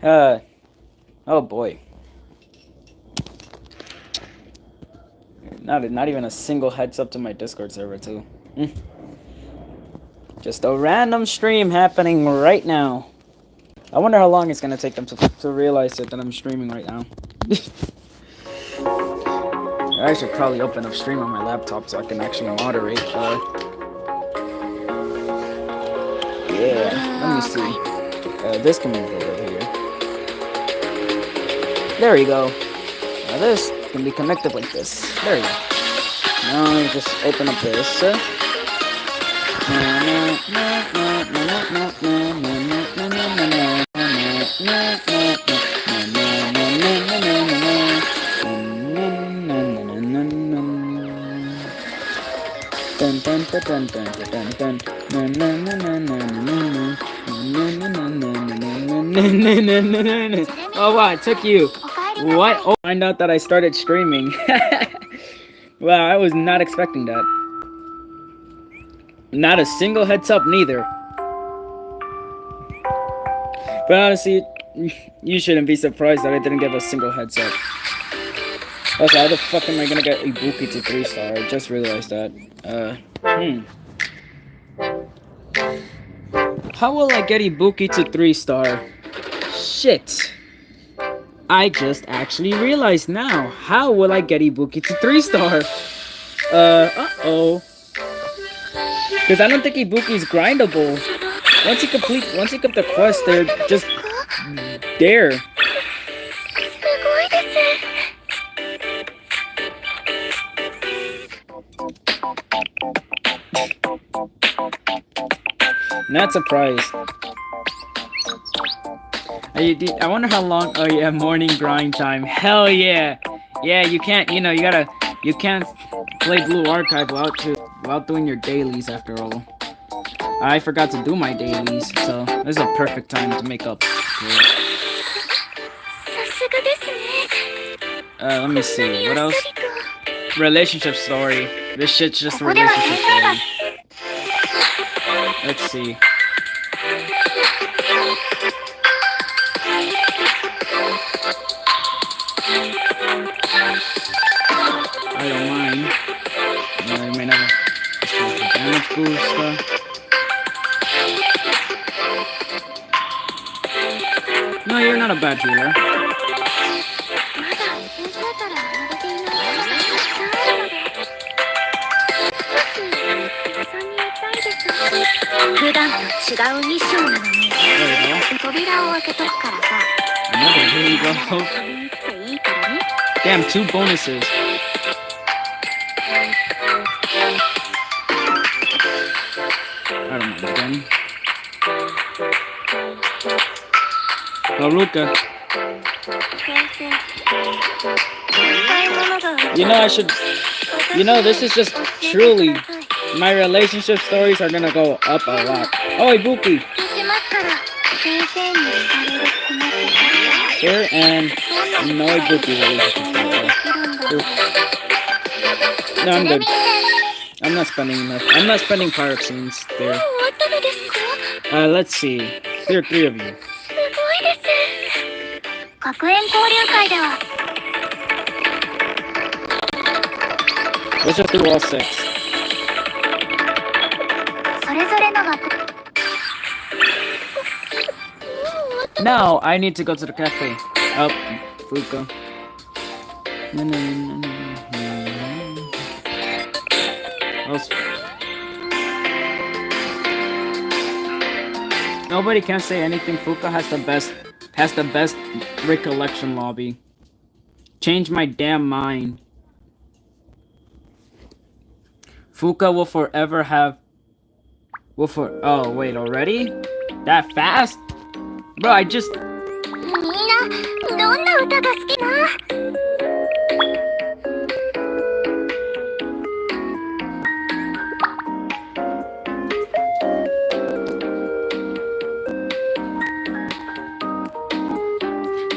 Uh, oh boy. Not even a single heads up to my Discord server too. Just a random stream happening right now. I wonder how long it's gonna take them to realize it that I'm streaming right now. I should probably open up stream on my laptop so I can actually moderate. Yeah, let me see. This can move over here. There we go. Now this can be connected like this. There we go. Now you just open up this. Oh wow, it took you. What? Oh, find out that I started streaming. Wow, I was not expecting that. Not a single heads up, neither. But honestly, you shouldn't be surprised that I didn't give a single heads up. Also, how the fuck am I gonna get Ibuki to 3-star? I just realized that. How will I get Ibuki to 3-star? Shit. I just actually realized now. How will I get Ibuki to 3-star? Uh-oh. Because I don't think Ibuki's grindable. Once you complete the quest, they're just there. Not surprised. I wonder how long. Oh yeah, morning grind time. Hell yeah. Yeah, you can't. You can't play Blue Archive without doing your dailies. After all, I forgot to do my dailies, so this is a perfect time to make up. Let me see. What else? Relationship story. This shit's just a relationship story. Let's see. I don't mind. I may never damage booster. No, you're not a bad healer. Here you go. Damn, 2 bonuses. I don't know again. Oh, Luca. This is just truly, my relationship stories are gonna go up a lot. Oh, Ibuki. Here and no Ibuki relationship story. No, I'm good. I'm not spending enough. I'm not spending pirate scenes there. Let's see. There are 3 of you. Let's just do all 6. Now I need to go to the cafe. Oh, Fuka. Nobody can say anything. Fuka has the best recollection lobby. Change my damn mind. Fuka will forever have. Oh wait, already? That fast? Bro, I just.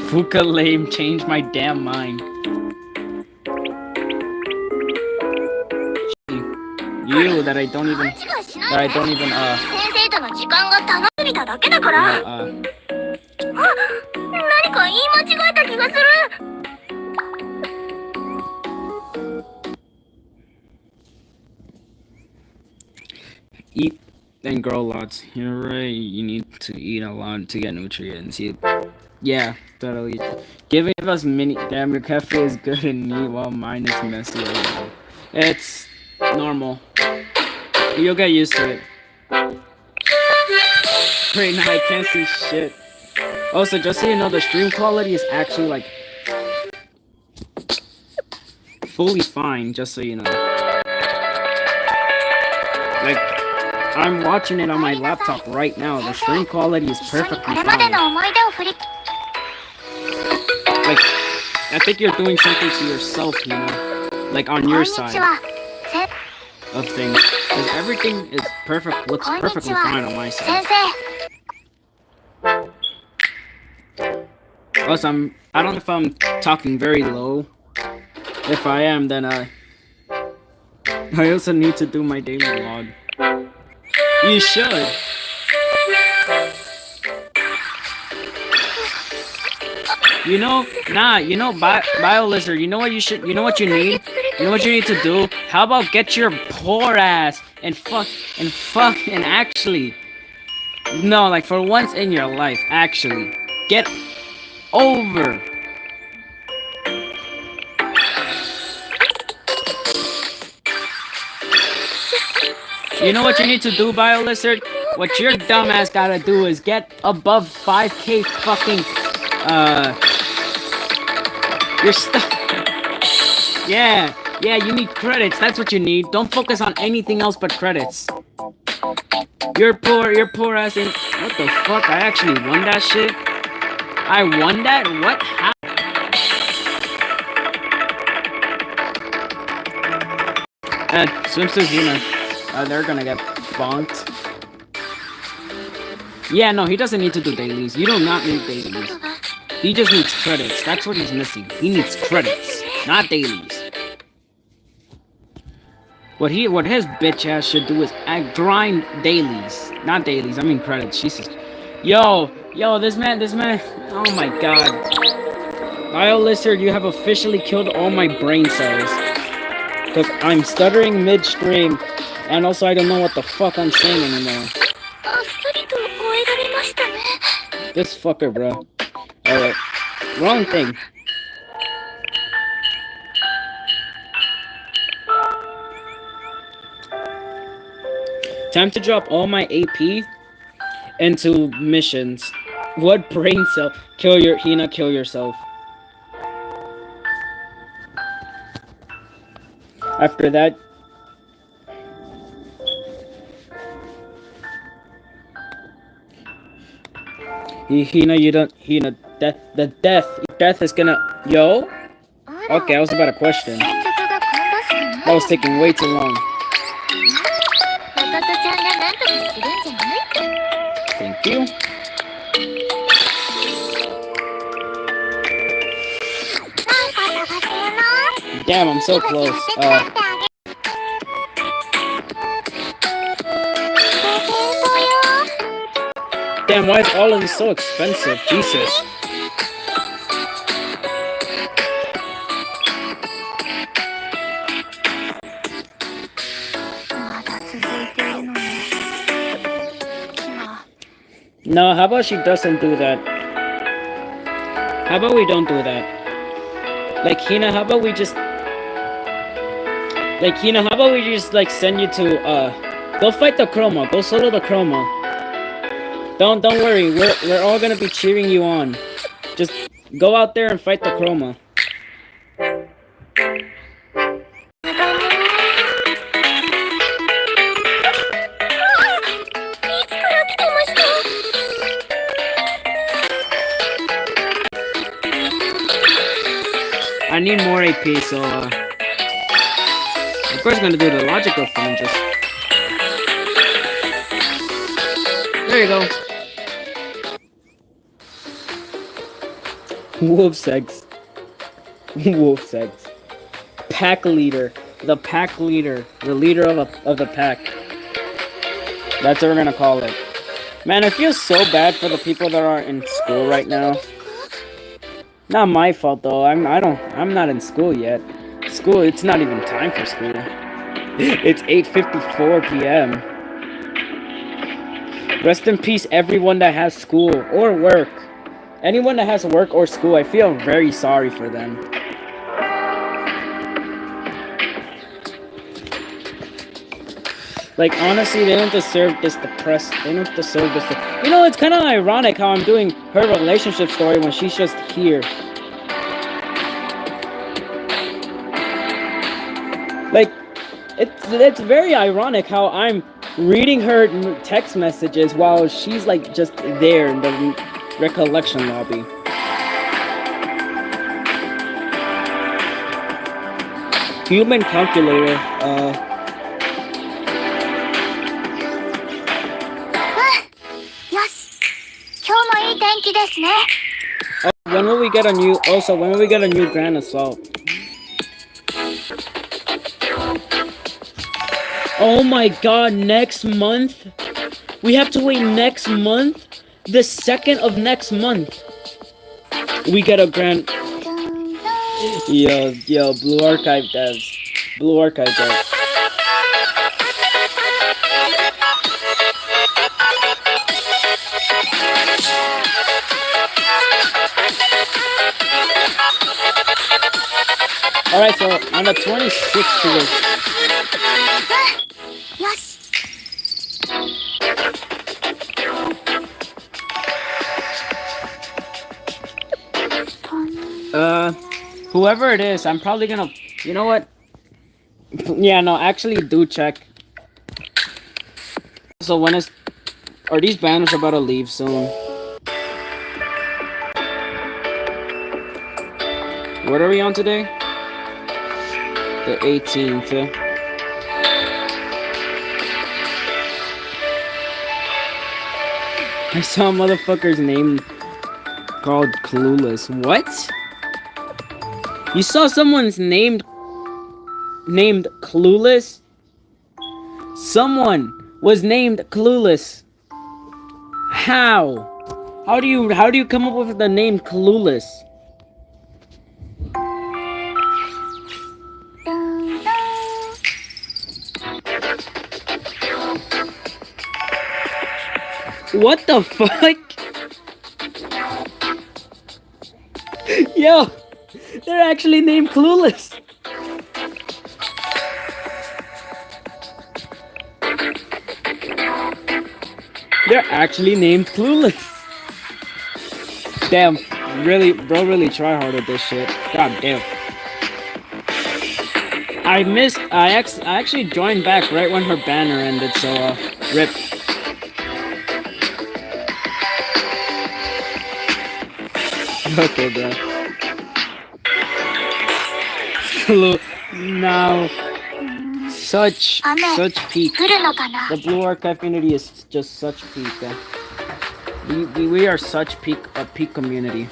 Fuka lame, change my damn mind. You that I don't even 言い間違えた気がする。 Eat and grow lots. You're right. You need to eat a lot to get nutrients. Yeah, totally. Giving us mini. Damn, your cafe is good and neat while mine is messy. It's normal. You'll get used to it. Right now, I can't see shit. Also, just so you know, the stream quality is actually like fully fine. Just so you know, like I'm watching it on my laptop right now. The stream quality is perfectly fine. Like, I think you're doing something to yourself, you know, like on your side of things. Because everything is perfect, looks perfectly fine on my side. Also, I don't know if I'm talking very low. If I am, then I also need to do my daily vlog. You should. You know, BioLizard, you know what you should, you know what you need? You know what you need to do? How about get your poor ass and actually, no, like for once in your life, actually, get over. You know what you need to do, BioLizard? What your dumbass gotta do is get above 5K fucking, your stuff. Yeah, you need credits. That's what you need. Don't focus on anything else but credits. Your poor ass in. What the fuck? I actually won that shit. I won that? What? How? Swimsuit Hina. They're gonna get bonked. Yeah, no, he doesn't need to do dailies. You do not need dailies. He just needs credits. That's what he's missing. He needs credits, not dailies. What his bitch ass should do is grind dailies, not dailies. I mean credits. Jesus. Yo, this man. Oh my god. BioLizard, you have officially killed all my brain cells. Cause I'm stuttering midstream, and also I don't know what the fuck I'm saying anymore. This fucker, bro. Alright. Wrong thing. Time to drop all my AP into missions. What brain cell? Kill yourself. After that, death is gonna, yo? Okay, I was about to question. That was taking way too long. Thank you. Damn, I'm so close. Damn, why is all of this so expensive? Jesus. No, how about she doesn't do that? How about we don't do that? Like, Hina, how about we just... Like, Hina, how about we just, like, send you to, go fight the Chroma. Go solo the Chroma. Don't worry. We're all gonna be cheering you on. Just go out there and fight the Chroma. I need more AP, so, of course, I'm gonna do the logical thing, just... There you go. Wolf's eggs. Wolf's eggs. Pack leader. The pack leader. The leader of the pack. That's what we're gonna call it. Man, I feel so bad for the people that are in school right now. Not my fault though. I'm not in school yet. School, it's not even time for school. It's 8:54 p.m. Rest in peace everyone that has school or work. Anyone that has work or school, I feel very sorry for them. Like, honestly, they don't deserve this depressed. They don't deserve this. You know, it's kind of ironic how I'm doing her relationship story when she's just here. Like, it's very ironic how I'm reading her text messages while she's like just there in the recollection lobby. Human calculator. When will we get a new? Also, when will we get a new Grand Assault? Oh my God! Next month? We have to wait next month? The 2nd of next month. We get a Grand. Yo, Blue Archive devs. Blue Archive devs. Alright, so on the 26th to whoever it is, I'm probably gonna, you know what? Yeah, no, actually do check. So when is, are these banners about to leave soon? What are we on today? The 18th. I saw a motherfucker's name called Clueless. What? You saw someone's named Clueless? Someone was named Clueless. How? How do you come up with the name Clueless? What the fuck? Yo, they're actually named Clueless. They're actually named Clueless. Damn, really, bro, really try hard at this shit. God damn. I actually joined back right when her banner ended, so rip. Okay, bro. No. Such peak. The Blue Archive community is just such peak. We are such peak community.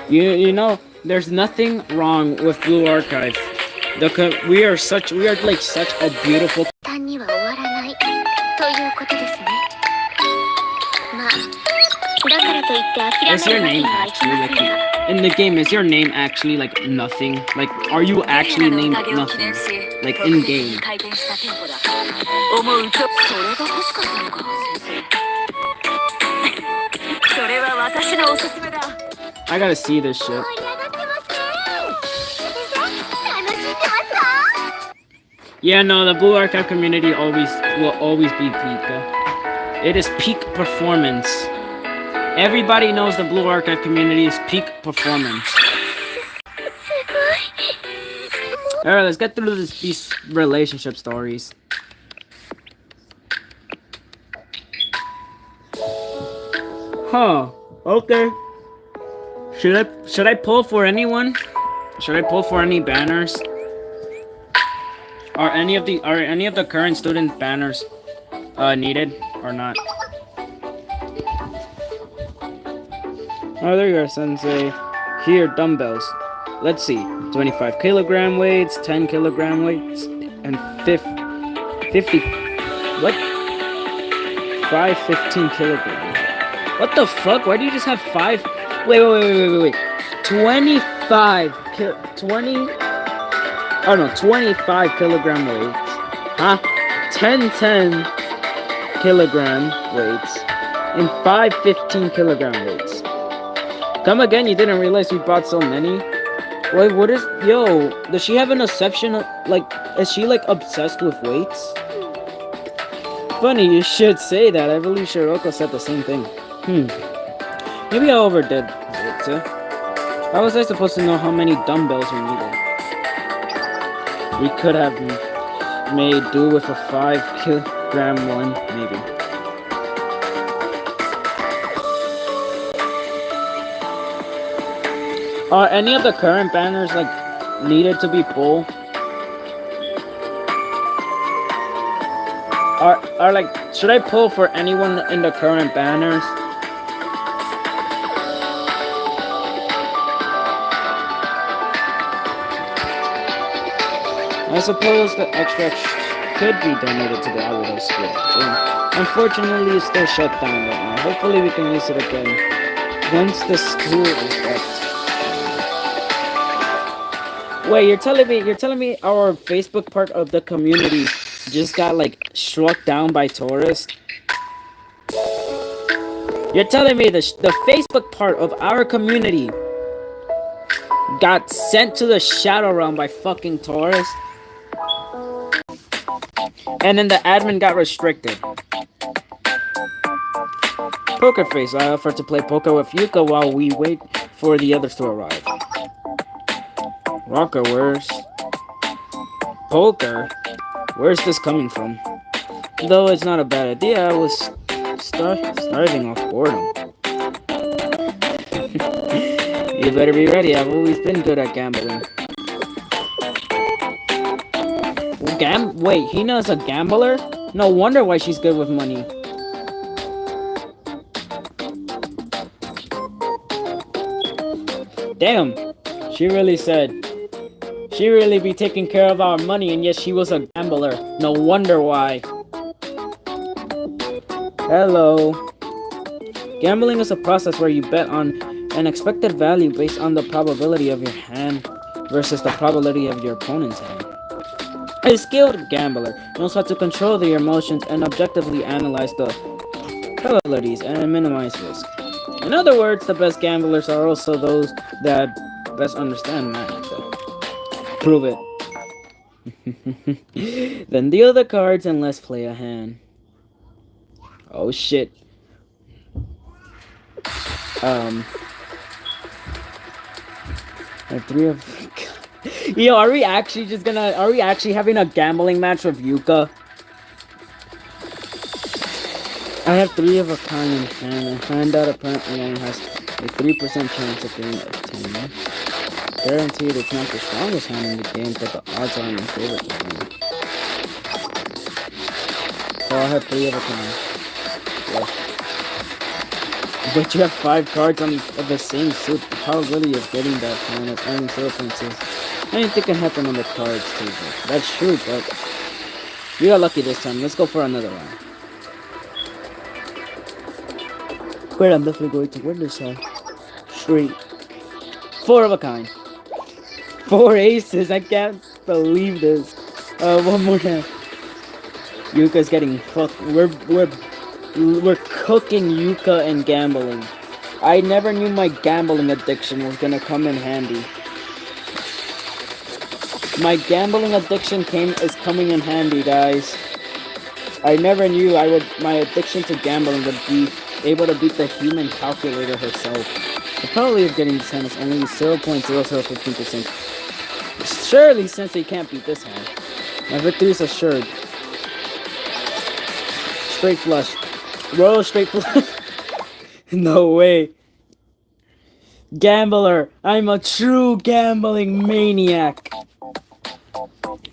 You know, there's nothing wrong with Blue Archive. We are like such a beautiful. Is your name actually like in the game? Is your name actually like nothing? Like, are you actually named nothing? Like in game? I gotta see this shit. Yeah, no, the Blue Archive community will always be peak. It is peak performance. Everybody knows the Blue Archive community is peak performance. Alright, let's get through these relationship stories. Huh. Okay. Should I pull for anyone? Should I pull for any banners? Are any of the current student banners needed or not? Oh, there you are, Sensei. Here, dumbbells. Let's see. 25 kilogram weights, 10 kilogram weights, and 50. What? 15 kilograms. What the fuck? Why do you just have 5? Wait. 25 20 oh no, 25 kilogram weights. Huh? 10 kilogram weights and 5 15 kilogram weights. Come again, you didn't realize we bought so many? Wait, what is... Yo, does she have an obsession of, like... Is she, like, obsessed with weights? Funny, you should say that. I believe Shiroko said the same thing. Maybe I overdid it, too. How was I supposed to know how many dumbbells we needed? We could have made do with a 5 kilogram one, maybe. Are any of the current banners, like, needed to be pulled? Are like, should I pull for anyone in the current banners? I suppose the extra could be donated to the Arudo School. Unfortunately, it's still shut down right now. Hopefully we can use it again once the school is back. Wait, you're telling me our Facebook part of the community just got, like, struck down by tourists? You're telling me the Facebook part of our community got sent to the Shadow Realm by fucking tourists? And then the admin got restricted. Poker Face, I offer to play poker with Yuka while we wait for the others to arrive. Rocker, where's... Poker? Where's this coming from? Though it's not a bad idea, I was starving off boredom. You better be ready, I've always been good at gambling. Wait, Hina's a gambler? No wonder why she's good with money. Damn, she really be taking care of our money, and yet she was a gambler. No wonder why. Hello. Gambling is a process where you bet on an expected value based on the probability of your hand versus the probability of your opponent's hand. A skilled gambler knows how to control their emotions and objectively analyze the probabilities and minimize risk. In other words, the best gamblers are also those that best understand math. Prove it. Then deal the cards and let's play a hand. Oh shit. Three of... Yo, are we actually having a gambling match with Yuka? I have 3 of a kind in hand, and find out apparently only has a 3% chance of being obtained. Guaranteed it's not the strongest hand in the game, but the odds are in your favor to win. So I have 3 of a kind. Yeah. But you have 5 cards of the same suit. The probability of getting that kind of only 0.6. Anything can happen on the cards too. That's true, but you got lucky this time. Let's go for another round. Wait, I'm definitely going to win this time. Straight. 4 of a kind. 4 aces. I can't believe this. One more hand. Yuka's getting fucked. We're cooking Yuka and gambling. I never knew my gambling addiction was gonna come in handy. My gambling addiction is coming in handy, guys. I never knew my addiction to gambling would be able to beat the human calculator herself. The probability of getting this hand is only 0.0015%. Surely, Sensei can't beat this hand. My victory is assured. Straight flush. Royal straight flush. No way. Gambler. I'm a true gambling maniac.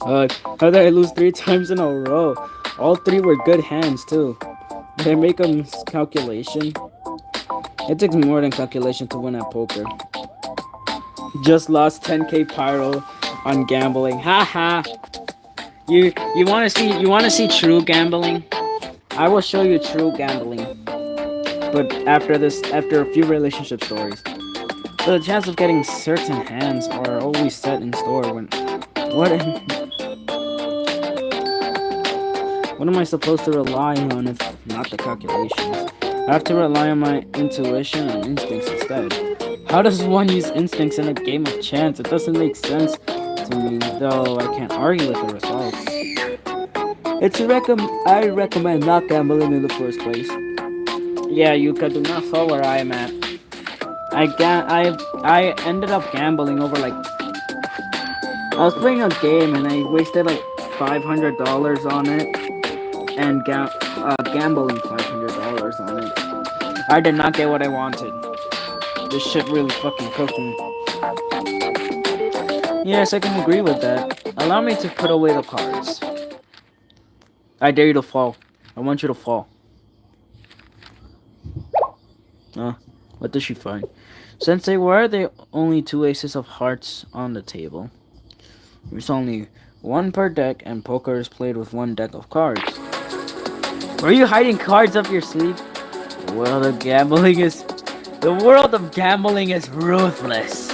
How did I lose 3 times in a row? All 3 were good hands, too. Did I make a calculation? It takes more than calculation to win at poker. Just lost 10k pyro on gambling. Haha. You wanna see true gambling? I will show you true gambling. but after a few relationship stories. But the chance of getting certain hands are always set in store when what what am I supposed to rely on if not the calculations? I have to rely on my intuition and instincts instead. How does one use instincts in a game of chance? It doesn't make sense to me, though I can't argue with the results. I recommend not gambling in the first place. Yeah, Yuka, do not fall where I am at. I ended up gambling over like I was playing a game and I wasted like $500 on it and gambling $500 on it. I did not get what I wanted. This shit really fucking cooked me. Yes, I can agree with that. Allow me to put away the cards. I dare you to fall. I want you to fall. What does she find? Sensei, why are there only 2 aces of hearts on the table? There's only 1 per deck, and poker is played with 1 deck of cards. Were you hiding cards up your sleeve? Well, the world of gambling is ruthless.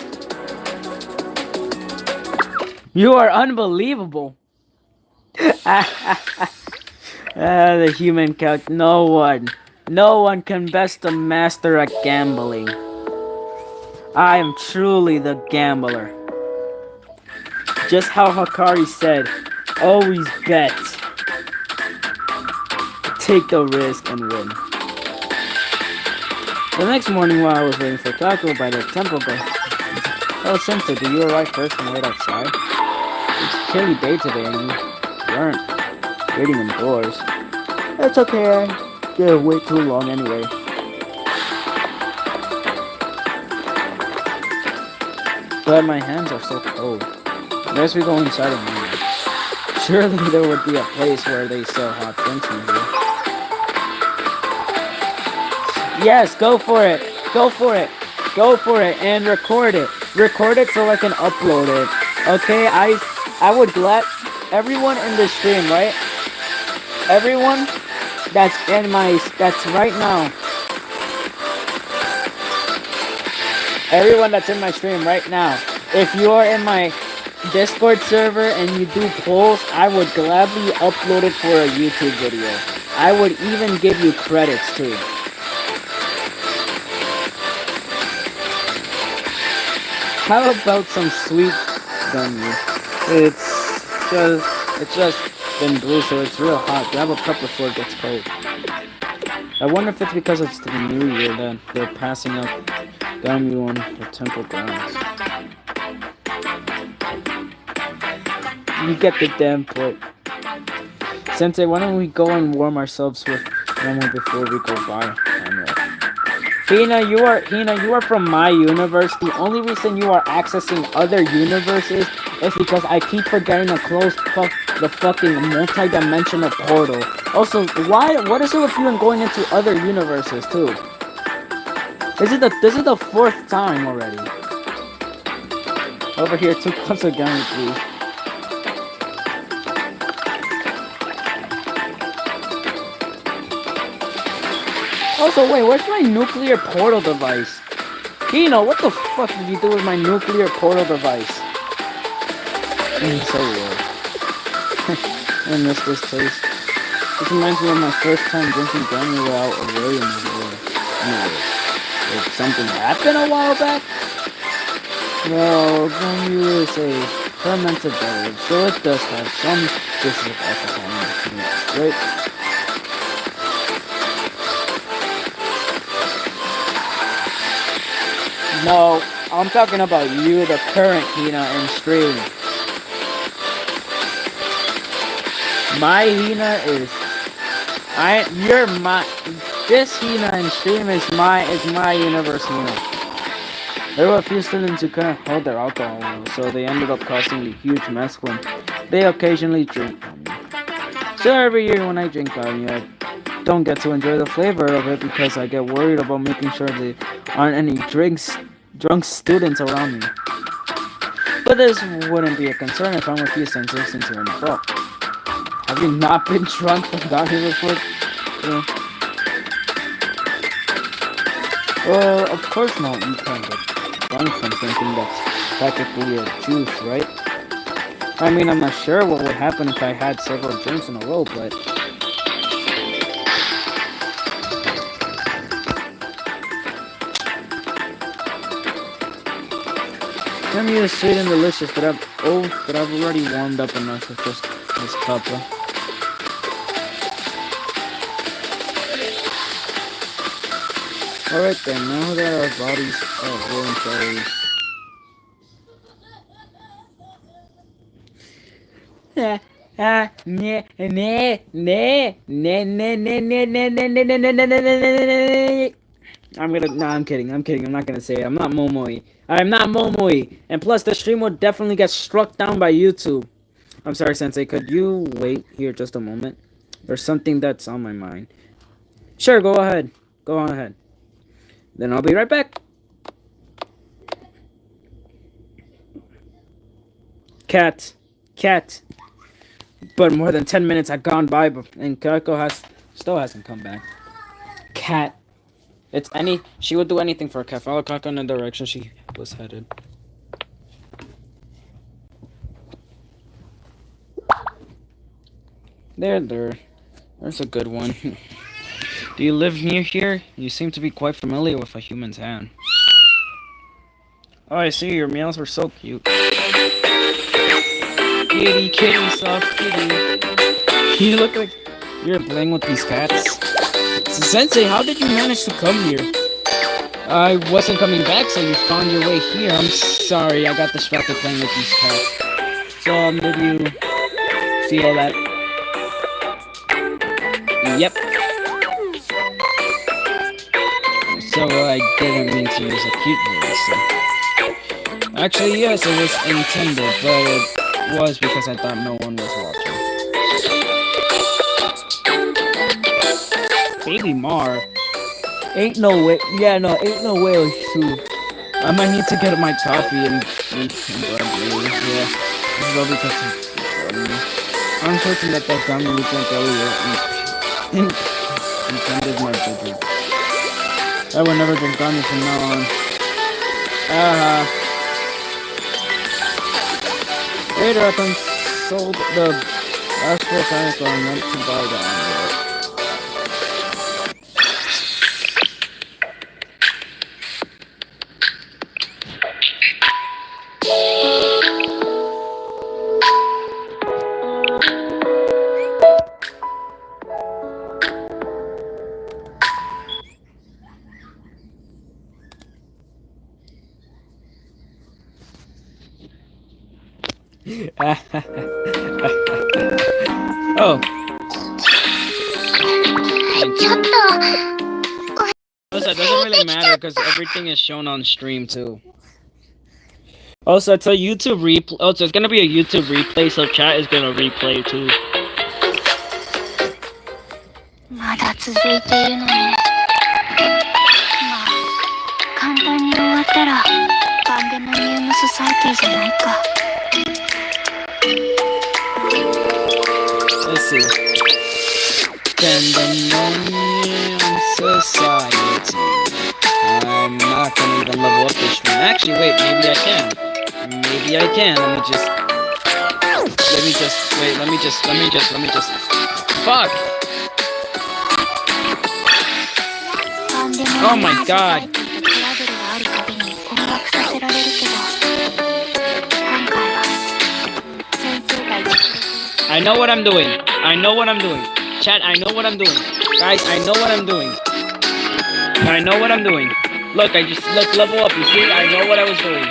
You are unbelievable. The human calc. No one can best the master at gambling. I am truly the gambler. Just how Hakari said, always bet. Take the risk and win. The next morning while I was waiting for Taco by the temple go. Oh, Sensei, did you arrive first and wait outside? It's a chilly day today and you weren't waiting indoors. That's okay, I didn't wait too long anyway. But my hands are so cold. I guess we go inside a minute. Surely there would be a place where they sell hot drinks in here. Yes, go for it. Go for it. Go for it and record it. Record it so I can upload it. Okay, I would glad everyone in this stream, right? Everyone that's right now. Everyone that's in my stream right now. If you are in my Discord server and you do polls, I would gladly upload it for a YouTube video. I would even give you credits too. How about some sweet gummy? It's just been brewed, so it's real hot. Grab a cup before it gets cold. I wonder if it's because it's the new year that they're passing up gummy on the temple grounds. You get the damn point. Sensei, why don't we go and warm ourselves with one more before we go by? Hina, you are from my universe. The only reason you are accessing other universes is because I keep forgetting to close the fucking multi-dimensional portal. Also, what is it with you and going into other universes too? This is the 4th time already. Over here, 2 cups of gummy, please. Also, wait, where's my nuclear portal device? Kino, what the fuck did you do with my nuclear portal device? So weird. I miss this taste. This reminds me of my first time drinking gummy without a William in the world. Anyway, did something happen a while back? Well, gummy is a fermented beverage, so it does have some specific alcohol in it, right? No, I'm talking about you, the current Hina in stream. My Hina is... This Hina in stream is my universe Hina. There were a few students who couldn't hold their alcohol well, so they ended up causing a huge mess when they occasionally drink on me. So every year when I drink on you, I don't get to enjoy the flavor of it because I get worried about making sure there aren't any drunk students around me. But this wouldn't be a concern if I'm with you since you're in the book. Have you not been drunk from down here before? Yeah. Well, of course not. You can't get drunk from something that's practically a juice, right? I mean, I'm not sure what would happen if I had several drinks in a row, but I mean, it's sweet and delicious, but I've already warmed up enough with just this cup. Alright then, now that our bodies are voluntarily. I'm kidding, I'm not gonna say it. I'm not Momoi. I'm not Momoi. And plus, the stream will definitely get struck down by YouTube. I'm sorry, Sensei, could you wait here just a moment? There's something that's on my mind. Sure, go ahead. Go on ahead. Then I'll be right back. Cat. But more than 10 minutes had gone by, and Kyoko still hasn't come back. Cat. She would do anything for a cat. Follow Kyoko in the direction she was headed. There's a good one. Do you live near here? You seem to be quite familiar with a human's hand. Oh, I see. Your meows were so cute. Kitty, soft kitty. You look like you're playing with these cats. Sensei, how did you manage to come here? I wasn't coming back, so you found your way here. I'm sorry, I got distracted playing with these cats. So, did you feel that? Yep. So, I didn't mean to use a cute voice. Actually, yes, it was intended, but it was because I thought no one was watching. Baby Mar? Ain't no way. Yeah, no, ain't no way it's true. I might need to get my coffee and bread later. Yeah, this is all because it's I'm certain that family we drank earlier intended my bedroom. I will never drink ramen from now on. Later, I sold the last 4 planets I meant to buy down. Oh. Also, it doesn't really matter because everything is shown on stream too. Also, it's a YouTube replay. Also, it's gonna be a YouTube replay, so chat is gonna replay too. まだ続いているのね。まあ、簡単に終わったらパンデモニウムソサイティじゃないか。Let's see. Pandemonium Society. I'm not gonna even level up this one. Actually, wait, maybe I can. Maybe I can. Let me just. Fuck! Oh my god! I know what I'm doing. Chat, I know what I'm doing. Guys, I know what I'm doing. Look, let's level up, you see? I know what I was doing.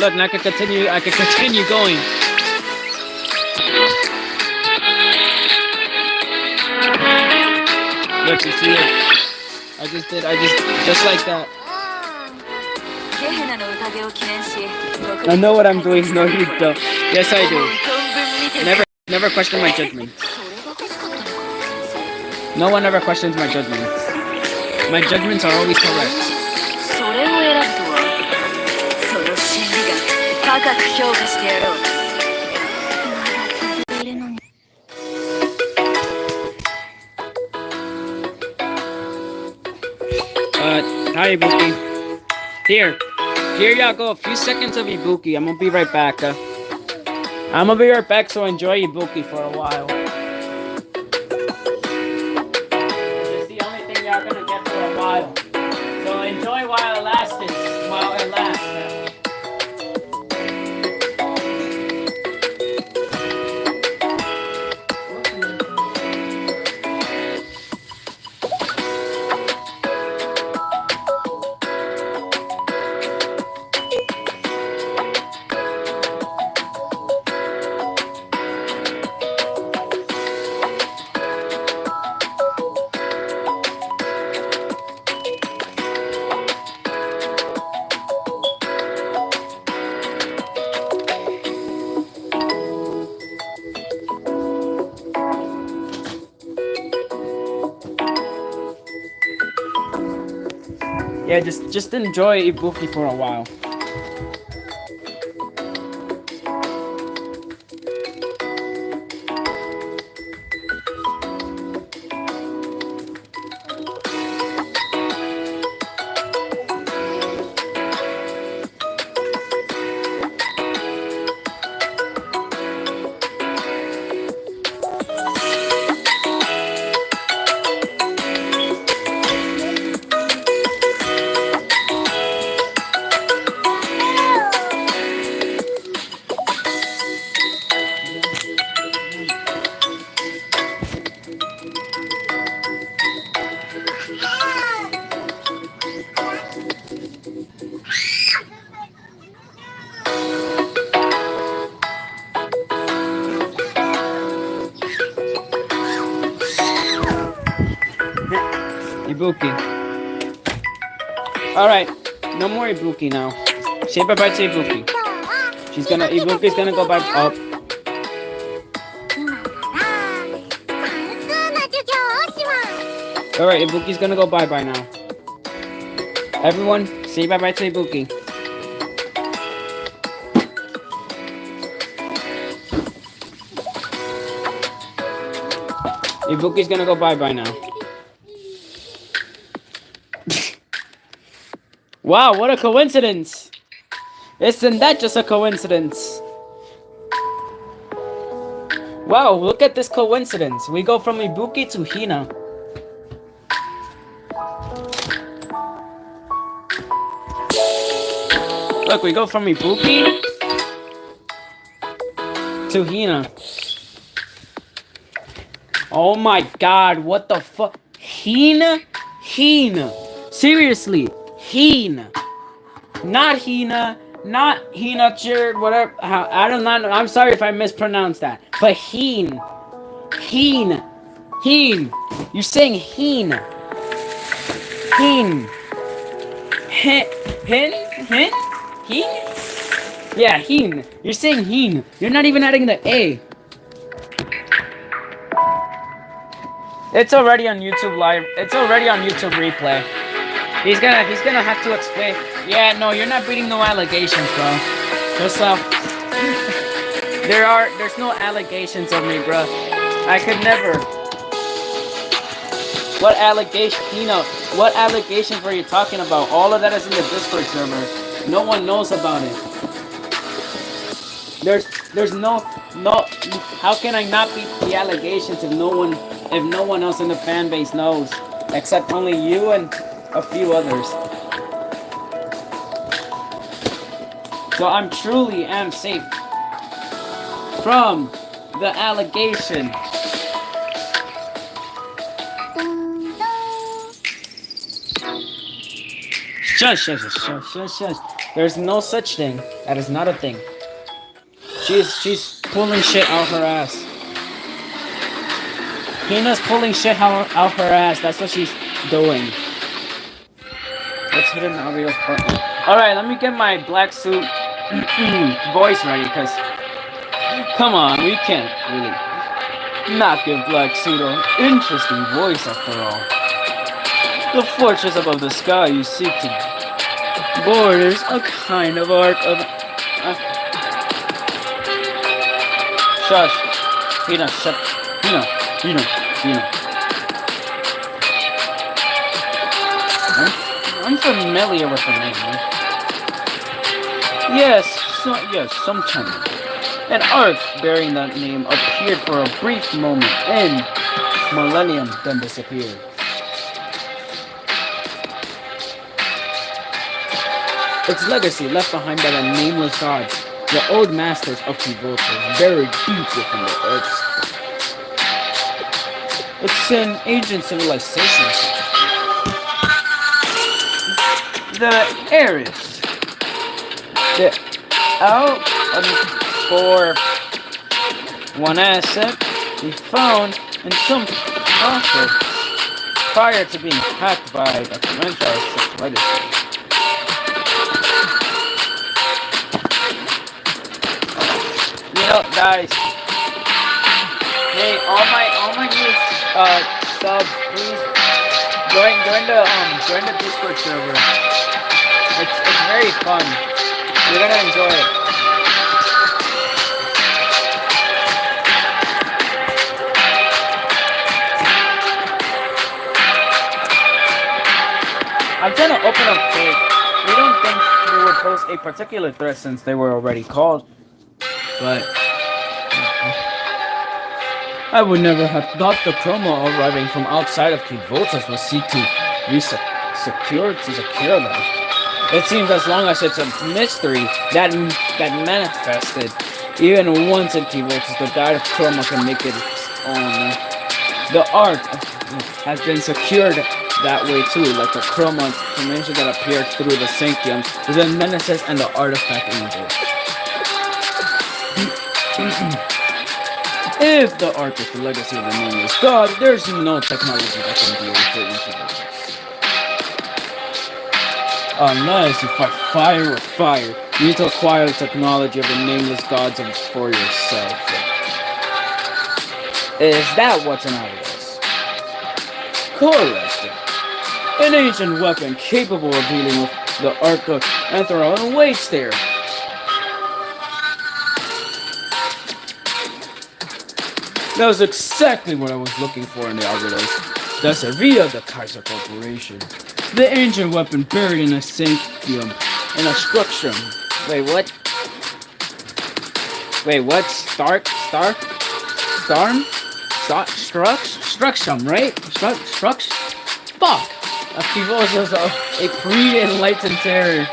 Look, now I can continue going. Look, you see it? Just like that. I know what I'm doing. No, you don't. Yes, I do. Never question my judgment. No one ever questions my judgment. My judgments are always correct. Hi, Ibuki. Here. Here y'all go. A few seconds of Ibuki. I'm gonna be right back. I'm gonna be right back, so enjoy Ibuki for a while. It's the only thing y'all gonna get for a while. So enjoy while it lasts. While it lasts. Yeah, just enjoy Ibuki for a while. Ibuki. Alright, no more Ibuki now. Say bye bye to Ibuki. Ibuki's gonna go back up. Alright, Ibuki's gonna go bye bye now. Everyone, say bye bye to Ibuki. Ibuki's gonna go bye bye now. Wow, what a coincidence! Isn't that just a coincidence? Wow, look at this coincidence. We go from Ibuki to Hina. Look, we go from Ibuki to Hina. Oh my god, what the fuck? Hina? Hina. Seriously, Hina. Not Hina, not Hina Chird, whatever. I don't know. I'm sorry if I mispronounced that. But Heen. Heen. Heen. You're saying Heen. Heen. Hin? Hin? Heen? Yeah, Heen. You're saying Heen. You're not even adding the A. It's already on YouTube live. It's already on YouTube replay. He's gonna have to explain. Yeah, no, you're not beating no allegations, bro. Just there's no allegations of me, bro. I could never. What allegation? What allegations were you talking about? All of that is in the Discord server. No one knows about it. There's no. How can I not beat the allegations if no one else in the fan base knows, except only you and a few others? So I'm truly am safe from the allegation. Shush. There's no such thing. That is not a thing. She's pulling shit out her ass. Hina's pulling shit out her ass. That's what she's doing. Let's hit an audio button. Alright, let me get my black suit voice ready, because come on, we can't really not give Black Suit an interesting voice after all. The fortress above the sky you seek to borders a kind of arc of... Shush. Hina, shut... Hina. I'm familiar with the name. Yes, some time ago. An arc bearing that name appeared for a brief moment in Millennium, then disappeared. Its legacy left behind by the nameless gods, the old masters of Pivotal, buried deep within the earths. It's an ancient civilization, the Ares. The out for one asset we found in some process prior to being hacked by a franchise legacy. You know, guys. Hey, all my new subs, please join the Discord server. It's very fun. You're gonna enjoy it. I'm trying to open up cake. We don't think we would pose a particular threat since they were already called, but I would never have thought the promo arriving from outside of Kivotas would seek to secure them. It seems as long as it's a mystery that manifested, even once in Kivotas, the god of Chroma can make it its own. The art has been secured that way too, like the Chroma dimension that appeared through the Sanctum, the Nemesis and the Artifact Angel. If the art is the legacy of the nameless god, there's no technology that can deal with it into this. Unless you fight fire with fire, you need to acquire the technology of the nameless gods for yourself. Is that what's in Abydos? Correct. An ancient weapon capable of dealing with the Ark of Entheron awaits there. That was exactly what I was looking for in the Abydos. The Servia of the Kaiser Corporation. The ancient weapon buried in a sanctum, in a structure. Wait, what? Structum, right? Fuck! Pivotas a pre-enlightened terror.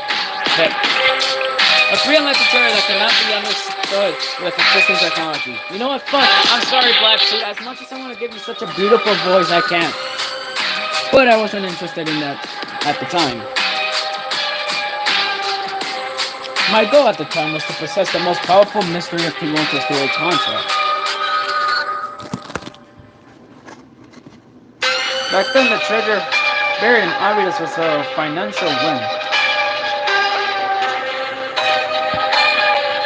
A pre-enlightened terror that cannot be understood with existing technology. You know what? Fuck! I'm sorry, Black Suit. As much as I want to give you such a beautiful voice, I can't. But I wasn't interested in that at the time. My goal at the time was to possess the most powerful mystery of Pivotas through a contract. Back then, the treasure buried in Abydos was a financial win.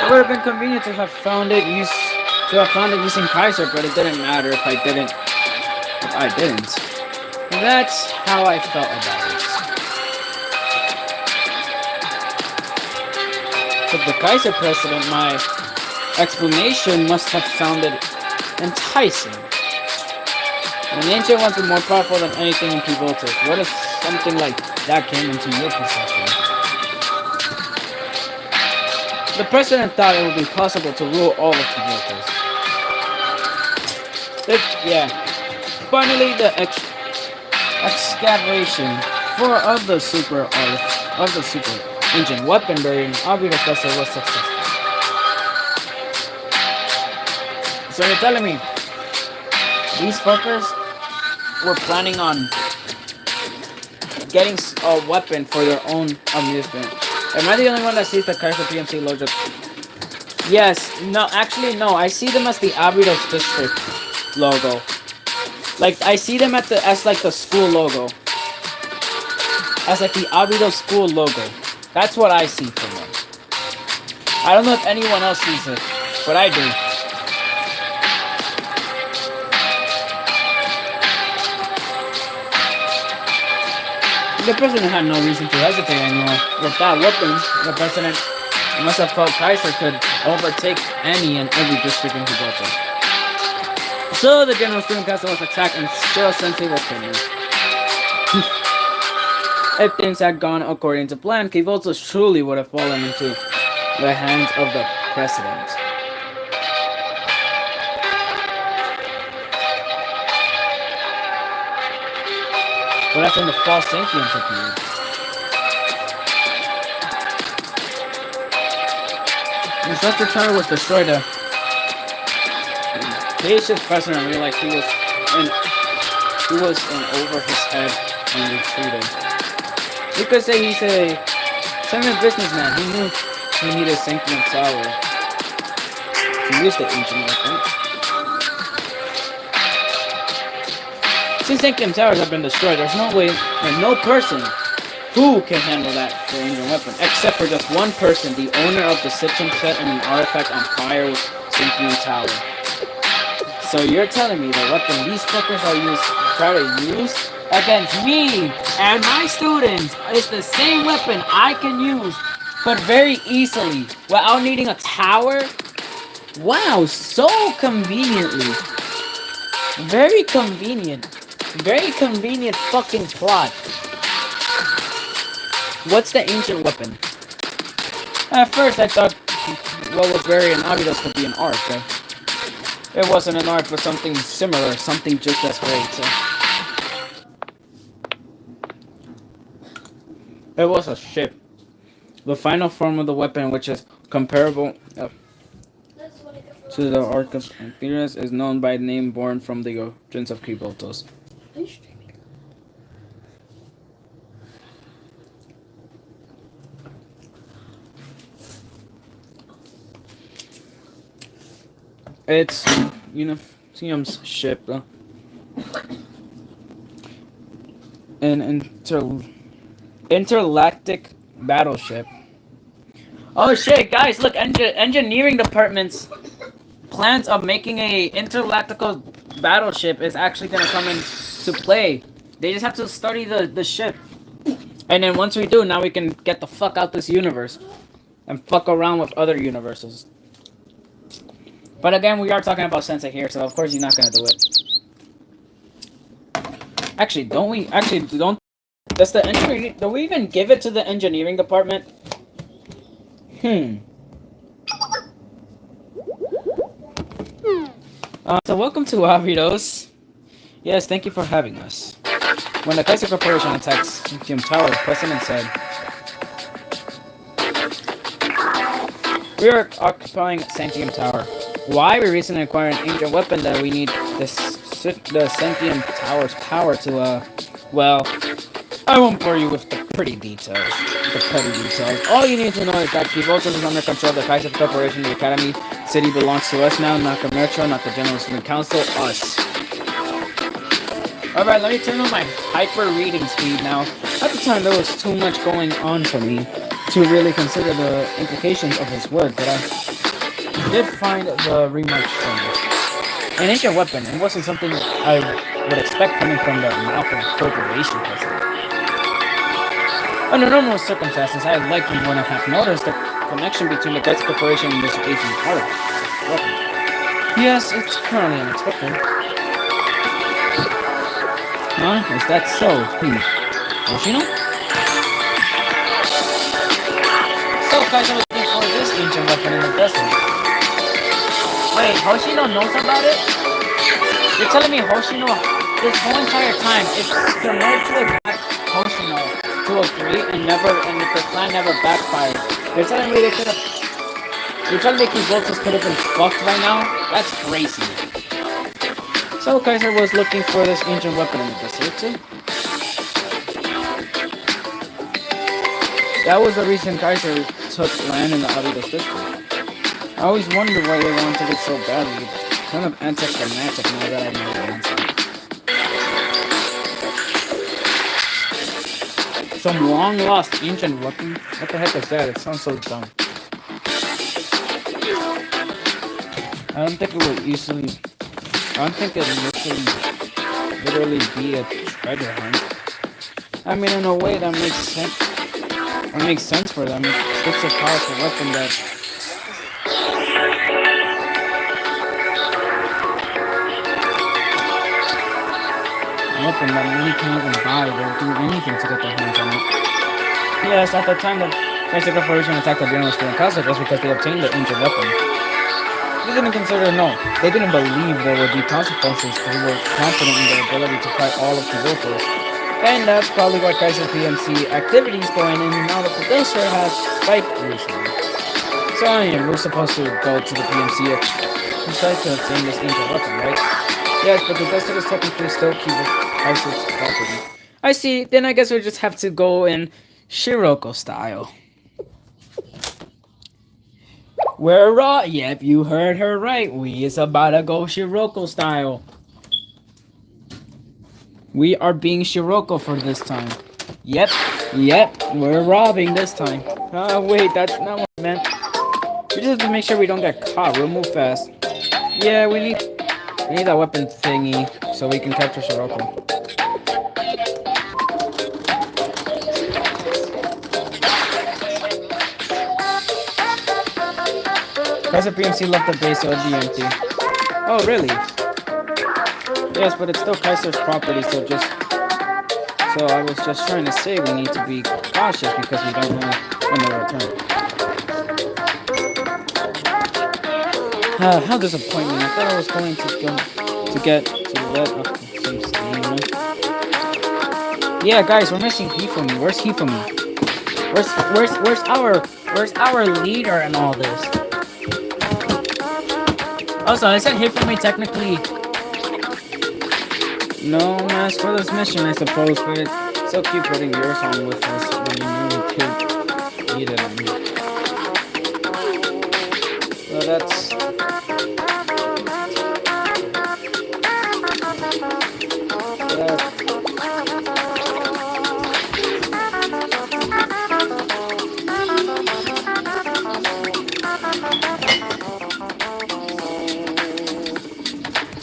It would have been convenient to have found it using Kaiser, but it didn't matter if I didn't. That's how I felt about it. But the Kaiser precedent, my explanation must have sounded enticing. An ancient weapon more powerful than anything in Pivotas. What if something like that came into your possession? The president thought it would be possible to rule all of Pivotas. Finally, the excavation of the super ancient weapon buried in Abydos vessel was successful. So you're telling me these fuckers were planning on getting a weapon for their own amusement? Am I the only one that sees the Kaiser PMC logo? Yes. No, actually no. I see them as the Abydos District logo. Like, I see them as like the school logo. As like the Abydos school logo. That's what I see from them. I don't know if anyone else sees it, but I do. The president had no reason to hesitate anymore. With that weapon, the president must have felt Kaiser could overtake any and every district in Gibraltar. So the General Student Castle was attacked and Shiro Sensei was killed. If things had gone according to plan, Kivoltos truly would have fallen into the hands of the president. But that's when the false sentience appeared. The structure tower was destroyed. Patient's president realized in over his head and retreated. You could say he's a semi businessman. He knew he needed Sanctum Tower to use the ancient weapon. Since Sanctum Towers have been destroyed, there's no way and no person who can handle that for ancient weapon, except for just one person, the owner of the Sitchin set and an artifact on Pyro's Sanctum Tower. So you're telling me the weapon these fuckers try to use against me and my students is the same weapon I can use, but very easily, without needing a tower? Wow, so conveniently. Very convenient. Very convenient fucking plot. What's the ancient weapon? At first I thought what was very obvious could be an arc. It wasn't an arc, but something similar, something just as great. It was a ship. The final form of the weapon, which is comparable to the Arc of Antherius, is known by the name born from the origins of Kiboltos. It's Unifium's ship, an intergalactic battleship. Oh shit, guys! Look, engineering department's plans of making a intergalactical battleship is actually gonna come into play. They just have to study the ship, and then once we do, now we can get the fuck out this universe and fuck around with other universes. But again, we are talking about Sensei here, so of course he's not gonna do it. Actually, don't we? Actually, don't. Does the engineering? Do we even give it to the engineering department? So welcome to Avidos. Yes, thank you for having us. When the Kaiser Corporation attacks Sanctum Tower, the President said, "We are occupying Sanctum Tower. Why? We recently acquired an ancient weapon that we need the Sanctum Tower's power to, well, I won't bore you with the pretty details. The petty details. All you need to know is that Kivoltos is under control of the Kaiser Corporation. The Academy City belongs to us now, not the Metro, not the General Student Council, us." Alright, let me turn on my hyper reading speed now. At the time, there was too much going on for me to really consider the implications of his word, but I did find the remarks strange. An ancient weapon, it wasn't something I would expect coming from the mouth of a corporation president. Under normal circumstances, I likely wouldn't have noticed the connection between the Kaiser Corporation and this ancient weapon. Yes, it's currently unexpected. Huh? Is that so? Hoshino? So, Kaiser was looking for this ancient weapon in the desert. Wait, Hoshino knows about it? You're telling me Hoshino, this whole entire time, it's the Mercury got Hoshino to agree and if the plan never backfired. You're telling me Kivoltos could have been fucked right now? That's crazy. So Kaiser was looking for this ancient weapon in the desert too. That was the reason Kaiser took land in the Avidos district. I always wondered why they wanted it so badly. It's kind of anticlimactic now that I know the answer. Some long lost ancient weapon? What the heck is that? It sounds so dumb. I don't think it would literally be a treasure hunt. I mean, in a way that makes sense. It makes sense for them. It's a powerful weapon that. weapon that many can't even buy or do anything to get their hands on it. Yes, at the time that Kaiser Corporation attacked the general school in Kazakh was because they obtained the ancient weapon. They didn't consider, no, they didn't believe there would be consequences because they were confident in their ability to fight all of the workers. And that's probably why Kaiser PMC activities going in and out of the district has spiked recently. So I mean, we're supposed to go to the PMC and try to obtain this ancient weapon, right? Yes, but the district is technically still keeping Kaiser's property. I see, then I guess we just have to go in Shiroko style. We're raw. Yep, you heard her right. We is about to go Shiroko style. We are being Shiroko for this time. Yep, we're robbing this time. Wait, that's not what I meant. We just have to make sure we don't get caught. We'll move fast. Yeah, we need that weapon thingy so we can capture Shiroko. Kaiser PMC left the base, so it'll be empty. Oh, really? Yes, but it's still Kaiser's property, so I was just trying to say we need to be cautious because we don't know when they'll return. How disappointing. I thought I was going to get to let up some steam. Yeah, guys, we're missing Hifumi. Where's Hifumi? Where's our leader and all this? Also, I said Hifumi technically. No mask for this mission, I suppose, but it's so cute putting yours on with us when you could need it on me. Well, that's.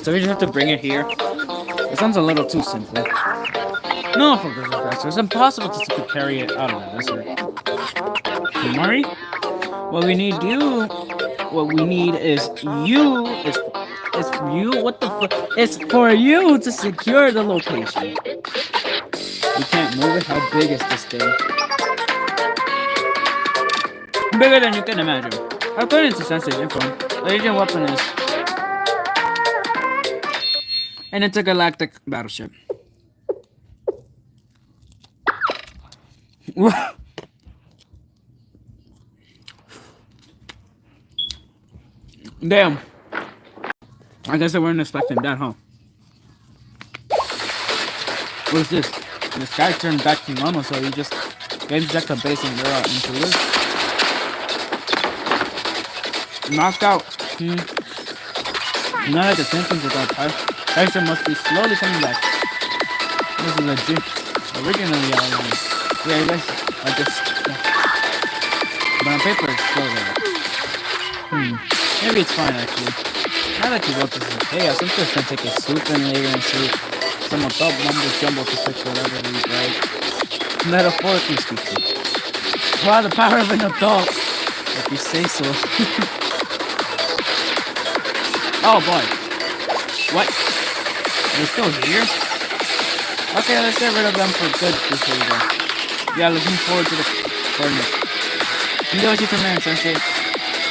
So we just have to bring it here. It sounds a little too simple. No, for good effects. It's impossible to carry it out of the desert. Mari? What we need is you. It's for you. What the fuck? It's for you to secure the location. You can't move it. How big is this thing? Bigger than you can imagine. According to Sensei info, the agent weapon is an intergalactic battleship. Damn. I guess I weren't expecting that, huh? What is this? The sky turned back to normal, so you just inject the base and you're into this. Knocked out. Now that the tensions with our Kaiser must be slowly coming back. This is legit. Originally outlined. Yeah, you guys are just. But on paper, it's still there. Maybe it's fine actually. Now that you wrote this, hey, I think this can take a soup and later and see some adult mumbo jumbo to fix whatever we write. Metaphorically speaking. Wow, the power of an adult. If you say so. Oh boy. What? They're still here? Okay, let's get rid of them for good before we go. Yeah, looking forward to the tournament. You do what you command, Sensei.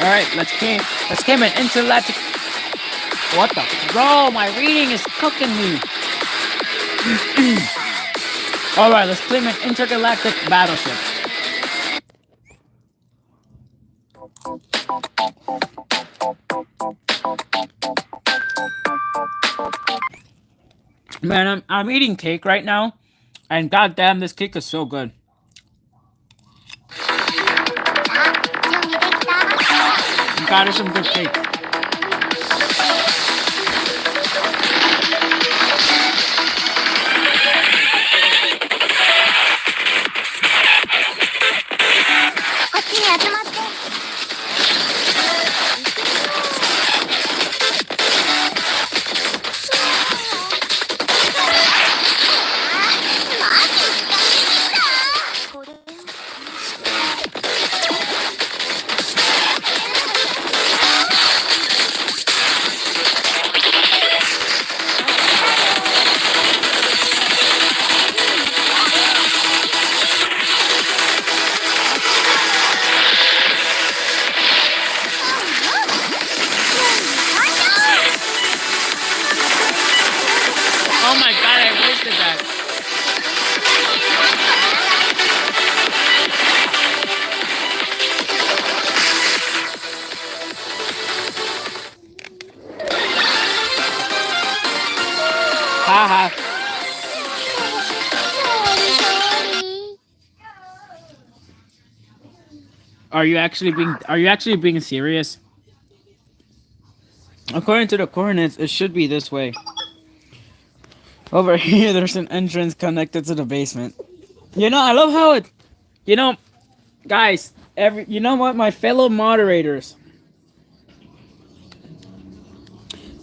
Alright, let's claim an intergalactic. What the? Bro, my reading is cooking me. Alright, let's claim an intergalactic battleship. Man, I'm eating cake right now, and goddamn, this cake is so good. God, it's some good cake. Are you actually being serious? According to the coordinates, it should be this way. Over here, there's an entrance connected to the basement. I love how it. You know, guys. You know what, my fellow moderators,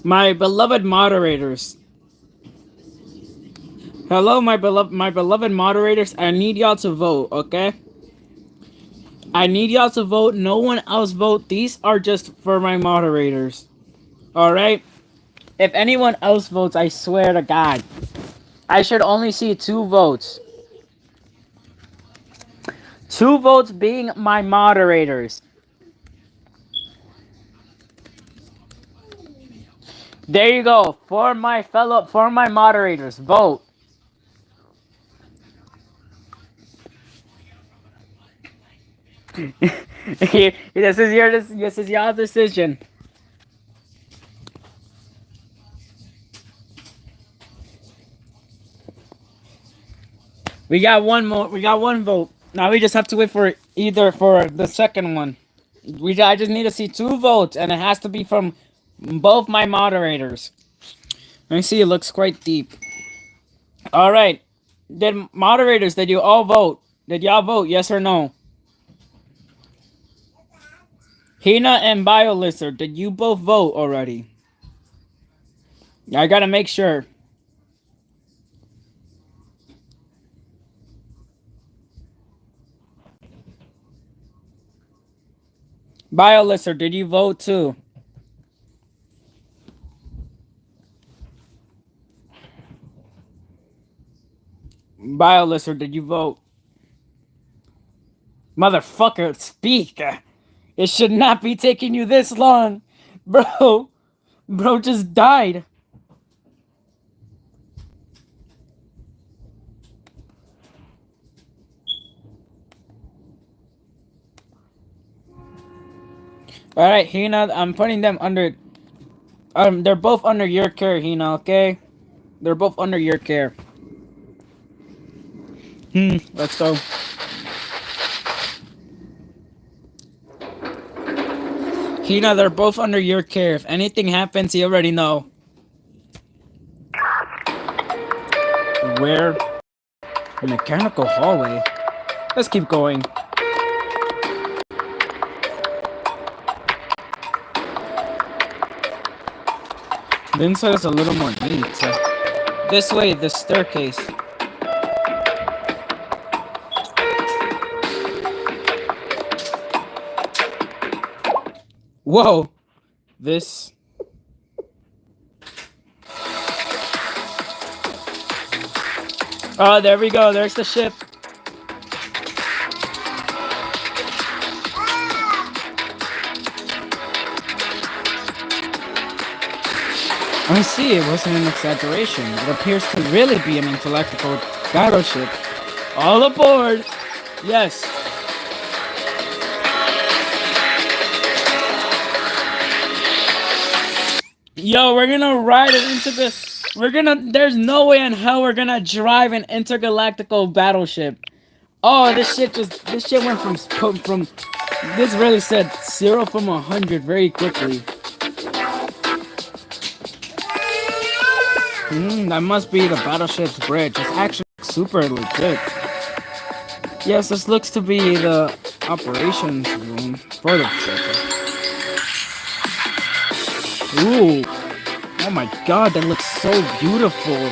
my beloved moderators. Hello, my beloved moderators. I need y'all to vote, okay? I need y'all to vote. No one else vote. These are just for my moderators. All right. If anyone else votes, I swear to God, I should only see 2 votes. 2 votes being my moderators. There you go. For my moderators, vote. This is your decision. We got one more. We got one vote. Now we just have to wait for the second one. I just need to see 2 votes, and it has to be from both my moderators. Let me see. It looks quite deep. All right. Did you all vote? Did y'all vote? Yes or no? Hina and BioLizard, did you both vote already? I gotta make sure. BioLizard, did you vote too? BioLizard, did you vote? Motherfucker, speak! It should not be taking you this long! Bro! Bro just died! Alright, Hina, I'm putting them under... they're both under your care, Hina, okay? They're both under your care. Let's go. Hina, they're both under your care. If anything happens, you already know. Where? Mechanical hallway. Let's keep going. The inside is a little more neat. This way, the staircase. Whoa! This... Oh, there we go. There's the ship. I see, it wasn't an exaggeration. It appears to really be an intellectual battleship. All aboard! Yes. Yo, we're gonna ride it into the... There's no way in hell we're gonna drive an intergalactical battleship. Oh, this shit went from... This really said 0 from 100 very quickly. That must be the battleship's bridge. It's actually super legit. Yes, this looks to be the operations room for the ship. Ooh. Oh my god, that looks so beautiful.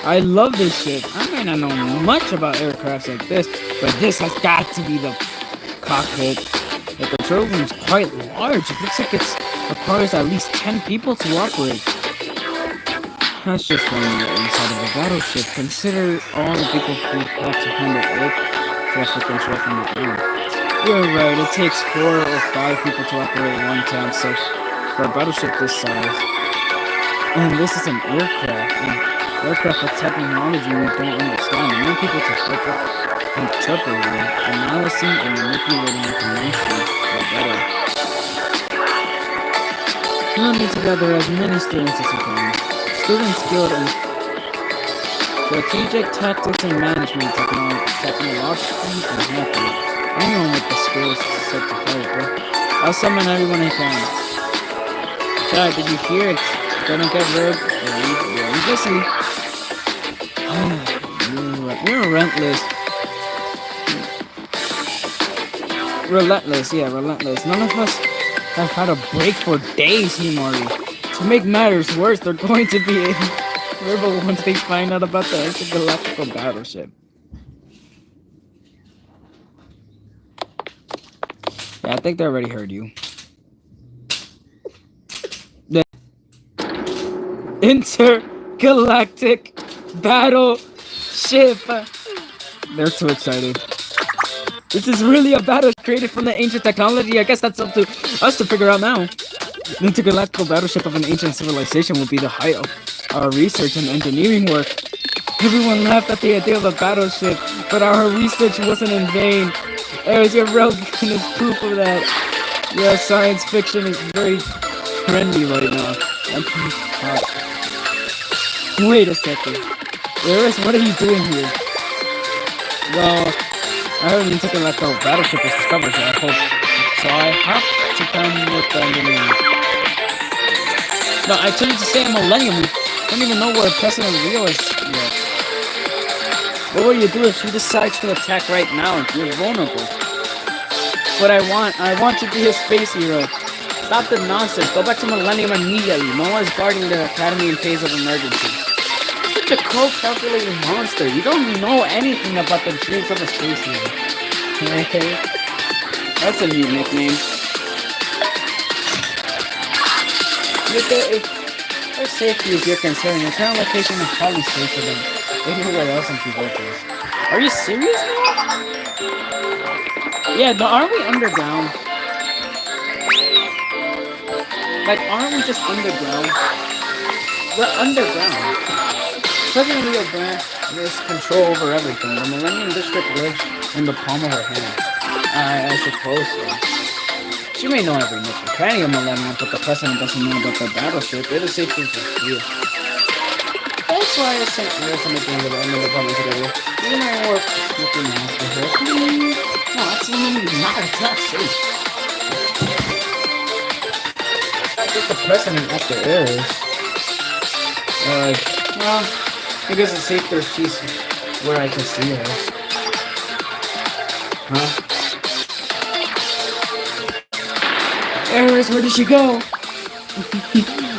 I love this ship. I may not know much about aircrafts like this, but this has got to be the cockpit. The control room is quite large. It looks like it requires at least 10 people to operate. That's just when you're inside of a battleship. Consider all the people who have to handle air traffic control from the ground. You're right, it takes 4 or 5 people to operate one time, so for a battleship this size. And this is an aircraft, and aircraft with technology we don't understand. Many people to help up interpreting, analyzing, and manipulating information for better. You'll need to gather as many students as you can. Students skilled in strategic tactics and management technology and method. Anyone with the skills set to fight, bro. I'll summon everyone I can. Chad, did you hear it? Gonna get very busy. You're relentless. Relentless, yeah, relentless. None of us have had a break for days, Himari. To make matters worse, they're going to be in River once they find out about the intergalactical battleship. Yeah, I think they already heard you. The intergalactic battleship. They're too excited. This is really a battle created from the ancient technology. I guess that's up to us to figure out now. The intergalactical battleship of an ancient civilization will be the height of our research and engineering work. Everyone laughed at the idea of a battleship, but our research wasn't in vain. There's your railgun is proof of that. Yeah, science fiction is very trendy right now. Wait a second. Eris, what are you doing here? Well, I heard an intergalactical battleship was discovered, so I hope. So I have to come with the engineering. No, I told you to stay in Millennium. We don't even know where President Rio is yet. What will you do if she decides to attack right now? You're vulnerable. What I want to be a space hero. Stop the nonsense. Go back to Millennium immediately. No one's guarding the Academy in case of emergency. Such a cold, calculating monster. You don't know anything about the dreams of a space hero. Okay. That's a new nickname. If their safety is your concern, your current location is probably safer than anywhere else in Pivotus. Are you serious now? Yeah, but aren't we underground? Like, aren't we just underground? We're underground. President Rio Grant has control over everything. The Millennium District lives in the palm of her hand. I suppose so. She may know every nook and cranny of Millennium, but the President doesn't know about the battleship. It is safe for you. That's why I sent Eris and the game to the end of the department together. You may work with your master here. Please. No, absolutely not. It's not safe. I think the President after Eris. Well, I guess it's safer if she's where I can see her. Huh? Eris, where did she go?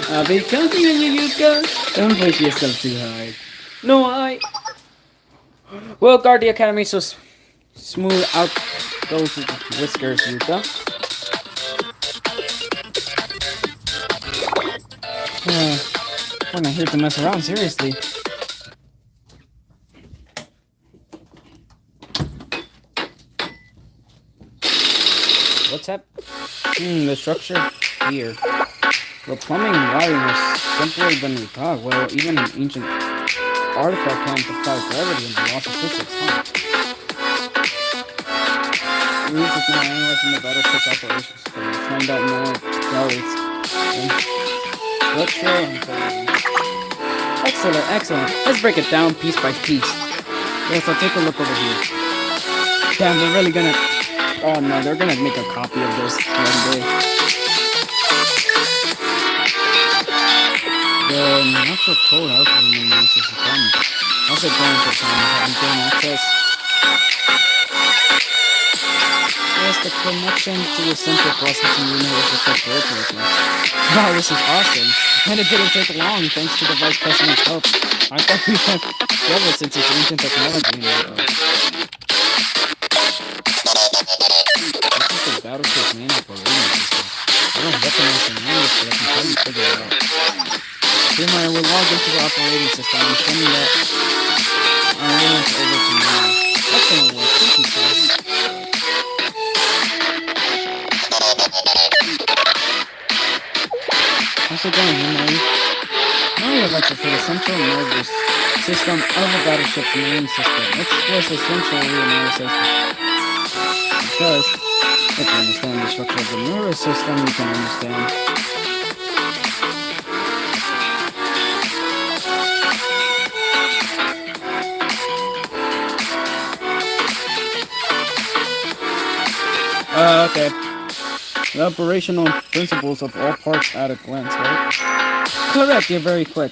I'll be counting on you, Yuka. Don't push yourself too hard. No, We'll guard the academy so smooth out those whiskers, Yuka. We're not here to mess around, seriously. What's up? The structure here. The plumbing wiring has simply been recalled. Well, even an ancient artifact can defy gravity and the laws of physics, huh? Reese is now analyzing the battleship's operations. So we'll find out more about its structure and quality. Excellent. Let's break it down piece by piece. Yes, I'll take a look over here. Damn, they're really gonna... Oh no, they're gonna make a copy of this one day. The natural code algorithm analysis is done. Also going for time and gain access. Yes, the connection to the central processing unit is effective working. Wow, this is awesome. And it didn't take long thanks to the Vice President's help. I thought we had trouble since it's ancient technology. This is the battleship's main operating system. I don't recognize the name, but I can probably figure it out. Here, we'll log into the operating system and send that link over to you. Excellent work. Thank you, sir. How's it going, Henry? Now we have access to the central nervous system of the battleship's main system. It's essentially analysis. Because if you understand the structure of the nervous system, you can understand. Okay. The operational principles of all parts at a glance, right? Correct, you're very quick.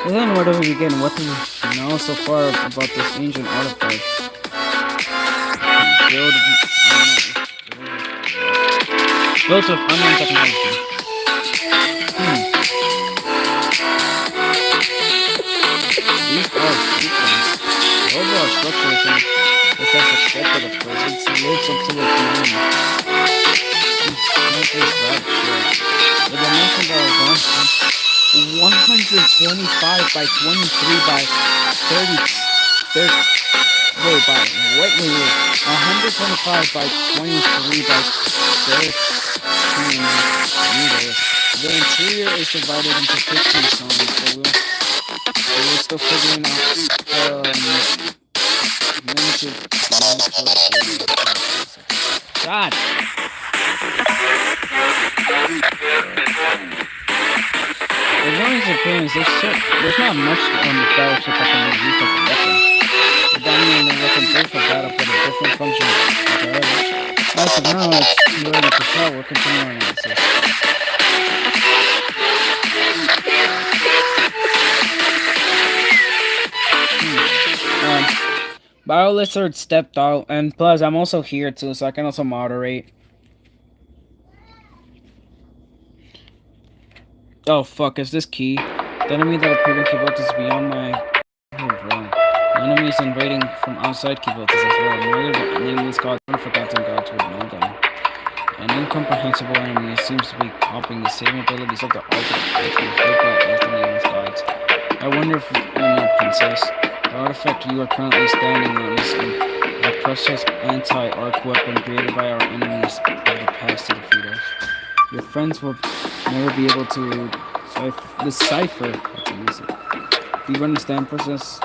And then where do we begin? What do we know so far about this ancient artifact? Build, built with unknown technology. These are sequence. The overall structure is as expected, of course. It lives up to its name. It's that shit. The dimensions are 125 by 23 by 30. Wait, wait. 125 by 23 by 13 meters. The interior is divided into 15 zones, so we're still figuring out limited. God. The noise appearance, there's not much on the battleship that can be used as a weapon. The diamond and the weapon both for battle for a different function. As of now, it's too early to tell. We'll continue our analysis. BioLizard stepped out, and plus I'm also here too, so I can also moderate. Oh fuck, is this key? The enemy that appeared in Kivolt is beyond my... Oh bro. The enemy is invading from outside Kivolt as well. Neither the nameless gods or forgotten gods would know them. An incomprehensible enemy seems to be copying the same abilities of the artifact as the nameless gods. I wonder if you know, Princess. The artifact you are currently standing on is a precious anti-arc weapon created by our enemies of the past to defeat us. Your friends will never be able to decipher how to use it. Do you understand, Princess?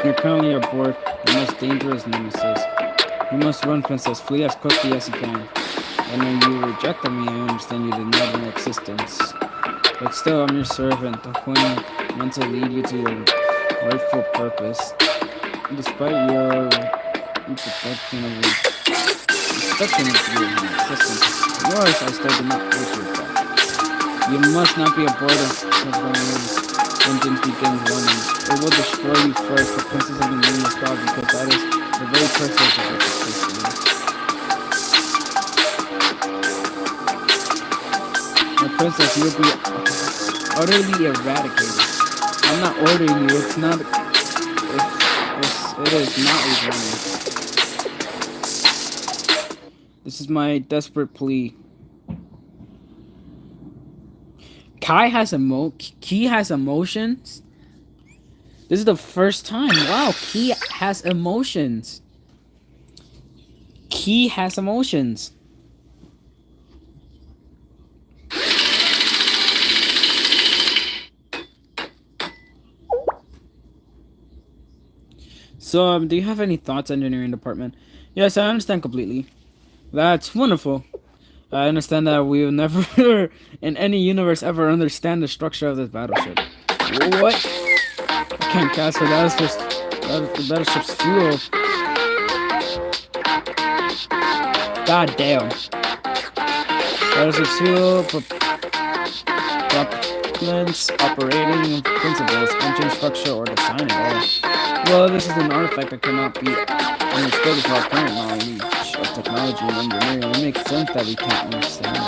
You're currently aboard the most dangerous nemesis. You must run, Princess. Flee as quickly as you can. And when you rejected me, I understand you denied my existence. But still, I'm your servant, the one meant to lead you to your rightful purpose. Despite your imperfection of your existence, yours, I still do not appreciate that. You must not be aboard of vengeance begins running. It will destroy you first, the princess of the nameless god, because that is the very purpose of existence. The princess, you'll be utterly eradicated. I'm not ordering you, it's not... It is not running. This is my desperate plea. Key has emotions? This is the first time. Wow, Key has emotions. Key has emotions. So, do you have any thoughts, engineering department? Yes, I understand completely. That's wonderful. I understand that we will never, in any universe, ever understand the structure of this battleship. What? I can't cast for that. It's just the battleship's fuel. God damn. Battleship's fuel, propellants, operating principles, engine structure, or design at all. Well, this is an artifact that cannot be understood without current knowledge of technology and engineering. It makes sense that we can't understand it.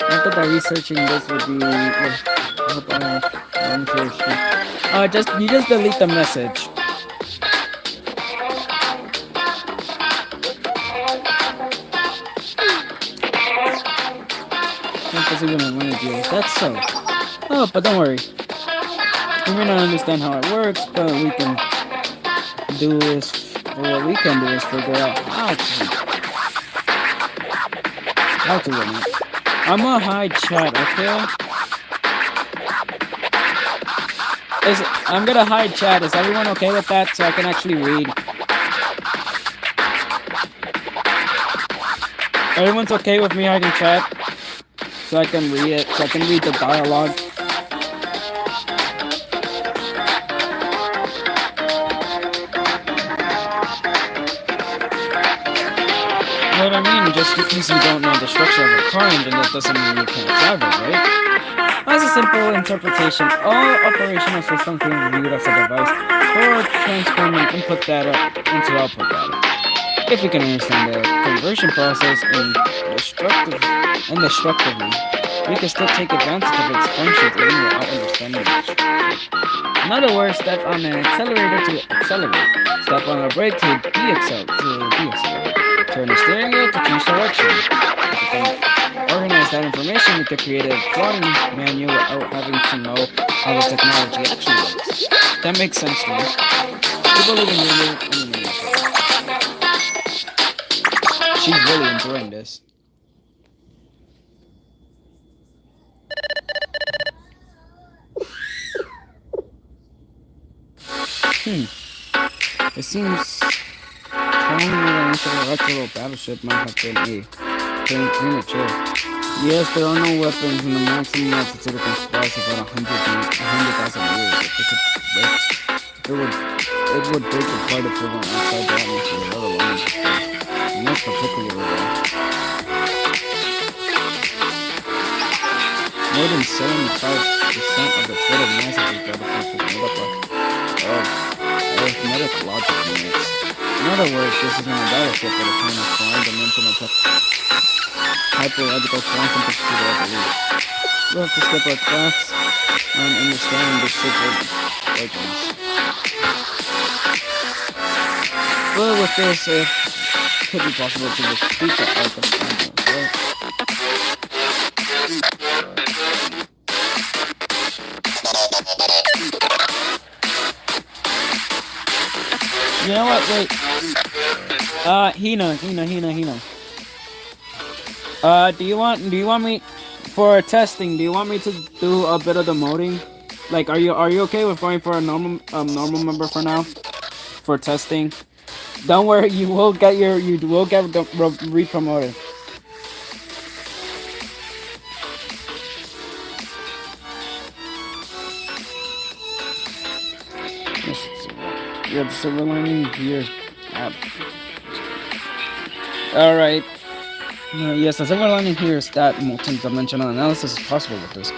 I thought that researching this would be... I hope I don't... you just delete the message. That's so. Oh, but don't worry. We may not understand how it works, but we can do is... what we can do is figure out how to run it. I'm gonna hide chat, okay? I'm gonna hide chat. Is everyone okay with that? So I can actually read. Everyone's okay with me hiding chat? so I can read it. So I can read the dialogue. You know what I mean? Just because you don't know the structure of a car engine, that doesn't mean you can't drive it, right? As a simple interpretation, all operational systems can be viewed as a device for transforming input data into output data. If we can understand the conversion process destructively, we can still take advantage of its functions even without understanding it. In other words, step on an accelerator to accelerate, step on a brake to deaccelerate, turn the steering wheel to change direction. If we can organize that information, we could create a plotting manual without having to know how the technology actually works. That makes sense to me. People even really, she's really enjoying this. It seems calling the intellectual battleship might have been premature. Yes, there are no weapons, and the maximum altitude can cross about 100,000 years. It would break apart if it went outside the atmosphere, let alone into space. And that's particularly rare. More than 75% of the total mass of this battleship is made up of arithmetic logic units. In other words, this isn't a battleship but a kind of five-dimensional hyperlogical quantum computer, I believe. We'll have to step our class and understand the secret workings. Well, with this, it could be possible to defeat the arc of Thanos, right? You know what? Wait. Hina. Do you want me for testing? Do you want me to do a bit of the moding? Like, are you okay with going for a normal member for now? For testing. Don't worry, you will get re-promoted. You have the silver lining here. Alright. Yes, the silver lining here is that multi-dimensional analysis is possible with this.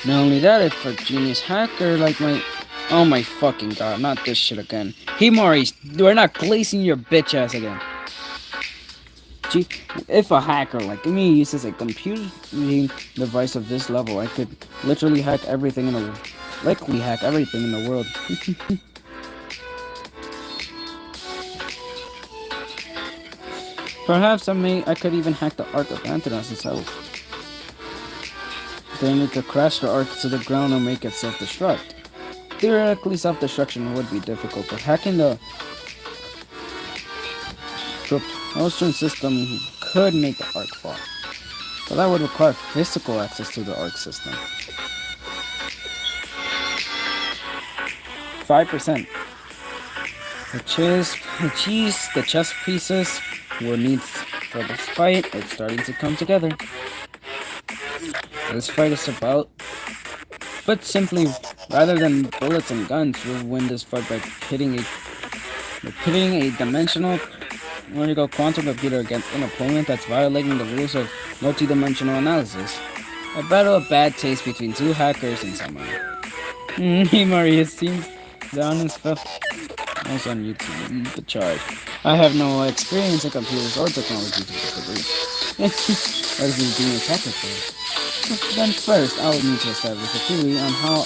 Not only that, if a genius hacker like my... Oh my fucking god, not this shit again. Himari, we're not glazing your bitch ass again. Gee, if a hacker like me uses a computing device of this level, I could literally hack everything in the world. Likely hack everything in the world. Perhaps I could even hack the Ark of Antanas itself. Then it could crash the Ark to the ground and make it self-destruct. Theoretically, self-destruction would be difficult, but hacking the propulsion system could make the Ark fall. But that would require physical access to the Ark system. 5%. The chess pieces we'll need for this fight is starting to come together. This fight is about, but simply, rather than bullets and guns, we'll win this fight by pitting a dimensional quantum computer against an opponent that's violating the rules of multi-dimensional analysis. A battle of bad taste between two hackers and someone. Himari, it seems the honest fell. Also on YouTube, lead the charge. I have no experience in computers or technology to this degree. What is he being attacked for? Then first, I will need to establish a theory on how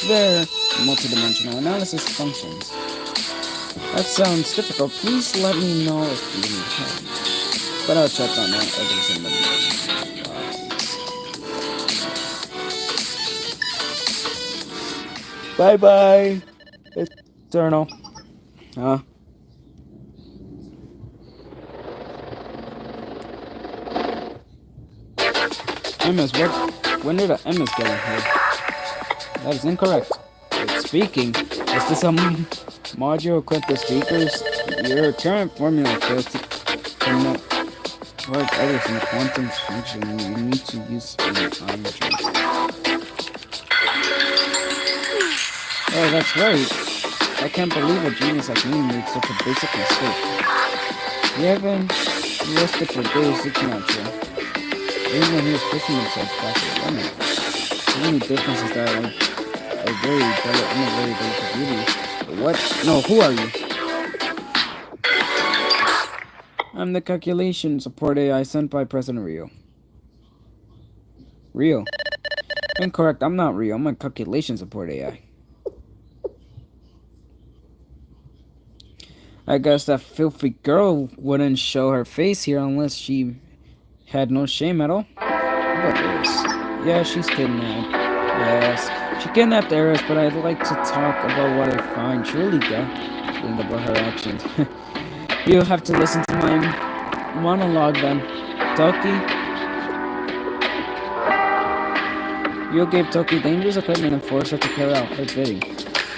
their multidimensional analysis functions. That sounds difficult. Please let me know if you need help. But I'll check on that every single day. Bye-bye, Eternal. Huh? MS, when did a MS get in here? That is incorrect. It's speaking. Is this a module equipped with speakers? Your current formula fails to promote work others in quantum function, you need to use an ion. Oh, that's right. I can't believe a genius like me made such a basic mistake. You haven't rested for days, it's not true. Even when he was pushing himself past the limit. The only difference is that I'm a very delicate beauty. What? No, who are you? I'm the calculation support AI sent by President Rio. Rio? Incorrect, I'm not Rio, I'm a calculation support AI. I guess that filthy girl wouldn't show her face here unless she had no shame at all. What is? Yeah, she's kidnapped. Yes, she kidnapped Eris, but I'd like to talk about what I find truly ghastly about her actions. You'll have to listen to my monologue then. Toki, you gave Toki dangerous equipment and forced her to carry out her bidding,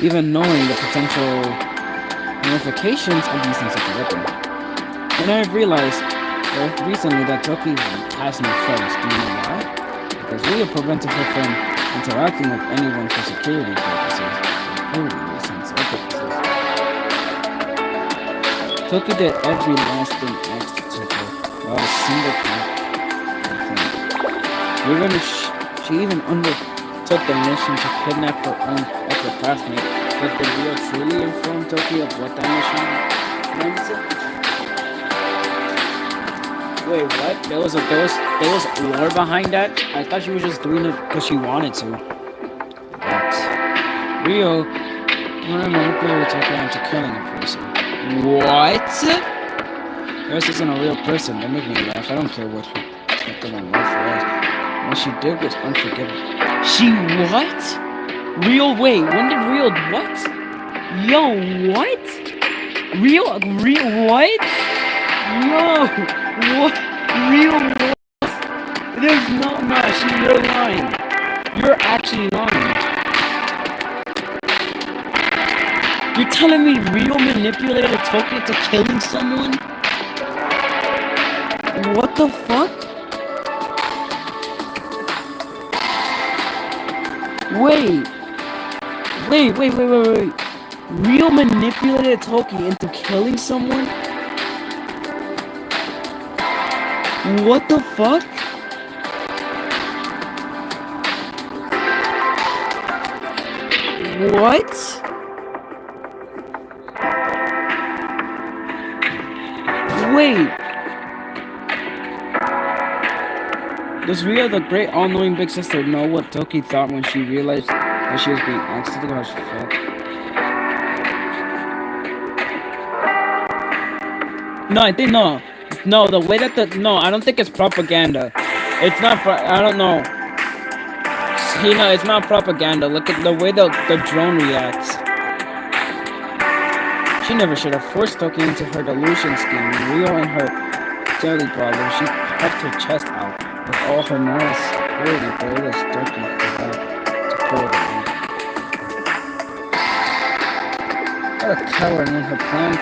even knowing the potential ramifications of using such a weapon. And I've realized recently that Toki has no friends. Do you know why? Because we have prevented her from interacting with anyone for security purposes, including reasons of purposes. Toki did every last thing asked to her without a single complaint. She even undertook the mission to kidnap her own upperclassmate. But did Rio truly inform Toki of what that mission meant? Wait, what? There was lore behind that? I thought she was just doing it because she wanted to. But Rio wanted to manipulate Toki into killing a person. What? Eris isn't a real person. Don't make me laugh. I don't care what her perspective on life was. What she did was unforgivable. She what? Real? Wait, when did Real what? Yo, what? Real what? Yo, what? Real what? There's no, you're lying. You're actually lying. You're telling me Real manipulated Toki into killing someone? What the fuck? Wait. Real manipulated Toki into killing someone? What the fuck? What? Wait. Does Rio, the great all-knowing big sister, know what Toki thought when she realized that she was being asked to do how she felt? No, I think no. No, the way that I don't think it's propaganda. It's not. I don't know. It's not propaganda. Look at the way the drone reacts. She never should have forced Toki into her delusion scheme. Rio and her daily problem. She puffed her chest out with all her moral security, but it was Toki to pull it out. What a coward, and her plan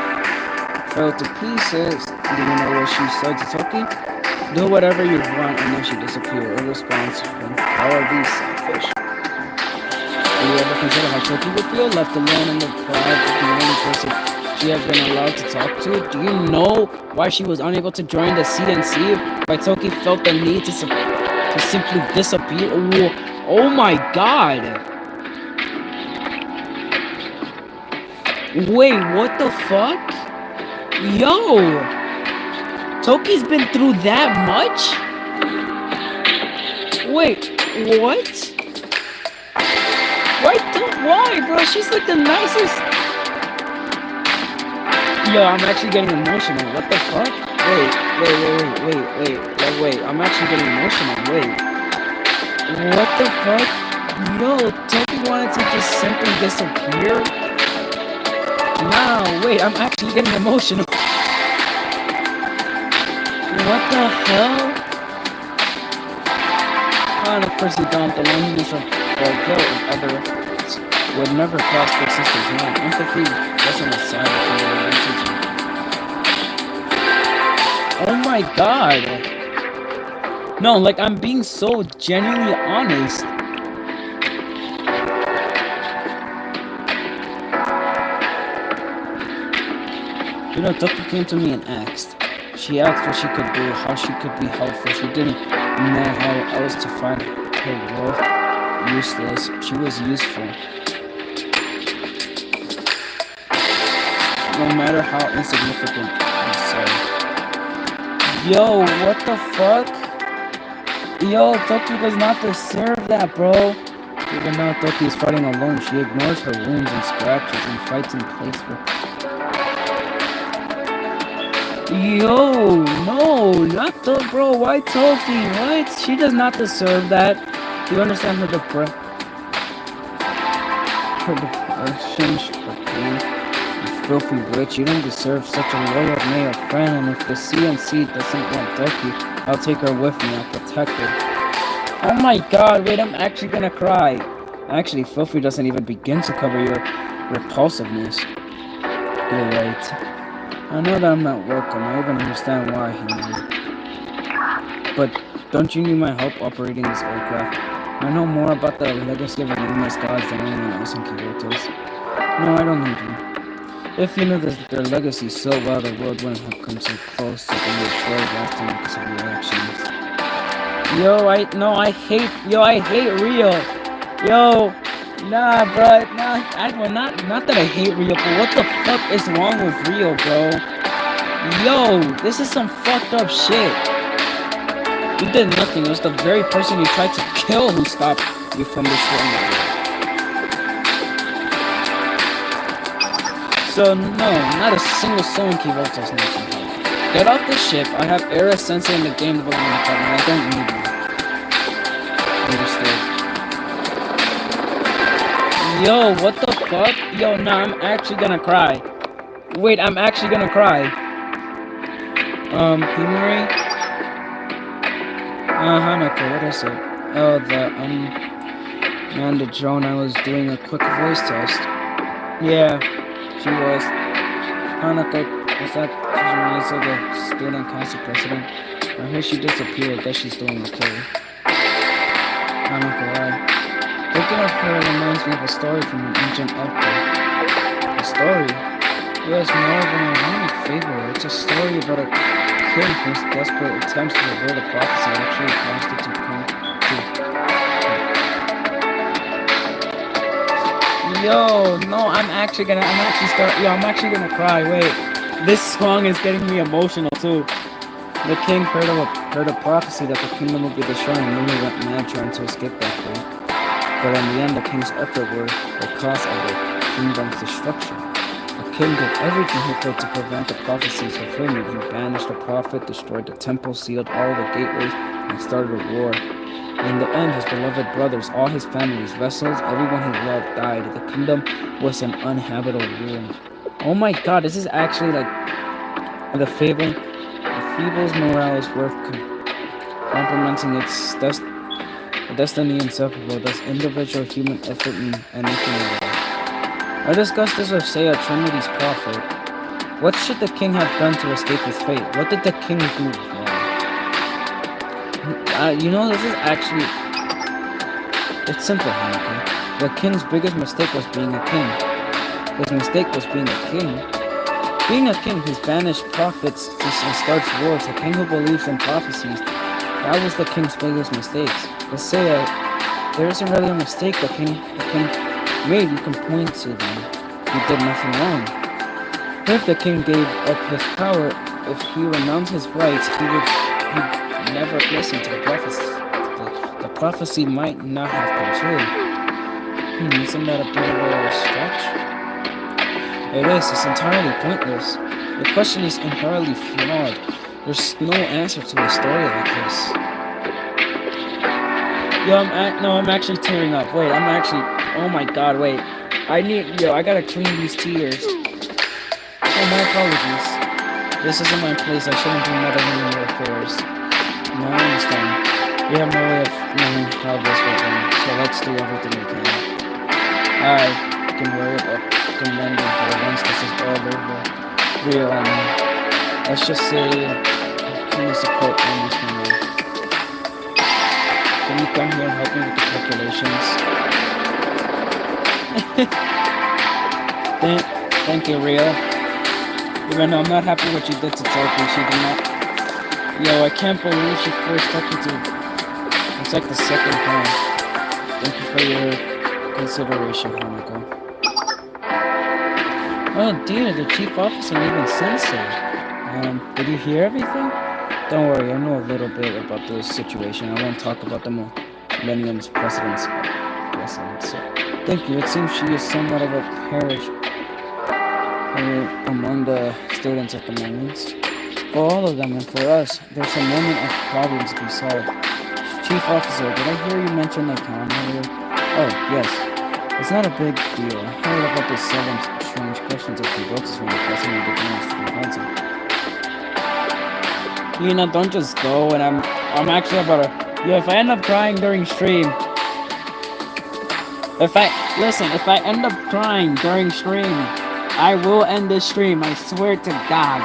fell to pieces. Do you know what she said to Toki? Do whatever you want, and then she disappeared, irresponsible. How are these selfish? Do you ever consider how Toki would feel, left alone in the crowd with the only person she had been allowed to talk to? Do you know why she was unable to join the CNC? Why Toki felt the need to simply disappear? Oh my god! Wait, what the fuck? Yo! Toki's been through that much? Wait, what? Why, bro? She's like the nicest. Yo, I'm actually getting emotional. What the fuck? Wait. I'm actually getting emotional. Wait. What the fuck? Yo, Toki wanted to just simply disappear? Nah, wait, I'm actually getting emotional. What the hell? And of course, the loneliness of guilt of others would never cross their sister's mind. Empathy wasn't a side of the relationship. Oh my my god. No, like, I'm being so genuinely honest. You know, Toki came to me and asked. She asked what she could do, how she could be helpful. She didn't know how else to find her worth useless. She was useful. No matter how insignificant I say. Yo, what the fuck? Yo, Toki does not deserve that, bro. Even now, Toki is fighting alone. She ignores her wounds and scratches and fights in place for. Yo, no, not the bro. Why Toki? What? She does not deserve that. Do you understand her depression, her pain? Filthy witch, you don't deserve such a loyal male friend, and if the CNC doesn't want Toki, I'll take her with me, I'll protect her. Oh my god, wait, I'm actually gonna cry. Actually, Filthy doesn't even begin to cover your repulsiveness. You're right. I know that I'm not welcome, I even understand why he knew. But don't you need my help operating this aircraft? I know more about the legacy of the numerous gods than anyone else in Kivotos. No, I don't need you. If you knew their legacy so well, the world wouldn't have come so close to being destroyed last time because of your actions. Yo, I hate Rio. Yo, nah, bro, not that I hate Rio, but what the fuck is wrong with Rio, bro? Yo, this is some fucked up shit. You did nothing. It was the very person you tried to kill who stopped you from destroying the world. So no, not a single soul in Kivotos needs your help. Get off the ship. I have Era Sensei in the game below my apartment. I don't need you. Understood. Yo, what the fuck? Yo, nah, I'm actually gonna cry. Wait, I'm actually gonna cry. Himuri? Hanako, what is it? Oh, the drone. I was doing a quick voice test. Yeah. She was. Hanako, is that Shizuriza, the student council president? I hear she disappeared. I guess she's doing okay. Hanako, why? Thinking of her reminds me of a story from an ancient epic. A story? Yes, more of an ironic fable. It's a story about a king whose desperate attempts to reveal the prophecy actually constitute Yo, no, I'm actually gonna cry. Wait, this song is getting me emotional too. The king heard a prophecy that the kingdom would be destroyed, and many went mad trying to escape that fate. But in the end, the king's effort were the cause of the kingdom's destruction. The king did everything he could to prevent the prophecy's fulfillment. He banished the prophet, destroyed the temple, sealed all the gateways, and started a war. In the end, his beloved brothers, all his family's vessels, everyone he loved died. The kingdom was an uninhabitable ruin. Oh my god, this is actually like the fable. The fable's morale is worth compromising its destiny inseparable. Does individual human effort mean anything at all? I discussed this with Seiya, Trinity's prophet. What should the king have done to escape his fate? What did the king do wrong? You know, this is actually... It's simple, Hanako. The king's biggest mistake was being a king. His mistake was being a king. Being a king who's banished prophets and starts wars, a king who believes in prophecies, that was the king's biggest mistakes. But Seiya, there isn't really a mistake the king made. You can point to them. He did nothing wrong. If the king gave up his power, if he renounced his rights, he'd never listen to the prophecy. The prophecy might not have come true. Isn't that a bit of a stretch? It is. It's entirely pointless. The question is inherently flawed. There's no answer to a story like this. Yo, I'm actually tearing up. Wait, oh my god, wait. I gotta clean these tears. Oh, my apologies. This isn't my place. I shouldn't be meddling in your affairs. No, I understand. We have no way of knowing how this will end, so let's do everything we can. I can worry about commending her once this is all over. Let's just say need support only for now. Can you come here and help me with the calculations? Thank you, Rio. Even though I'm not happy what you did to Toki, she did not. Yo, I can't believe she forced Toki to. It's like the second time. Thank you for your consideration, Hanako. Oh dear, the chief officer and even Sensei. Did you hear everything? Don't worry, I know a little bit about the situation. I won't talk about the Millennium's precedence. Thank you. It seems she is somewhat of a parish among the students at the moment. For all of them and for us, there's a moment of problems to be solved. Chief Officer, did I hear you mention the town earlier? Oh, yes. It's not a big deal. I heard about the 7 strange questions of Kibotis when the president of the Student Council. You know, don't just go, and I'm actually about to... Yo, if I end up crying during stream... If I end up crying during stream, I will end this stream, I swear to God.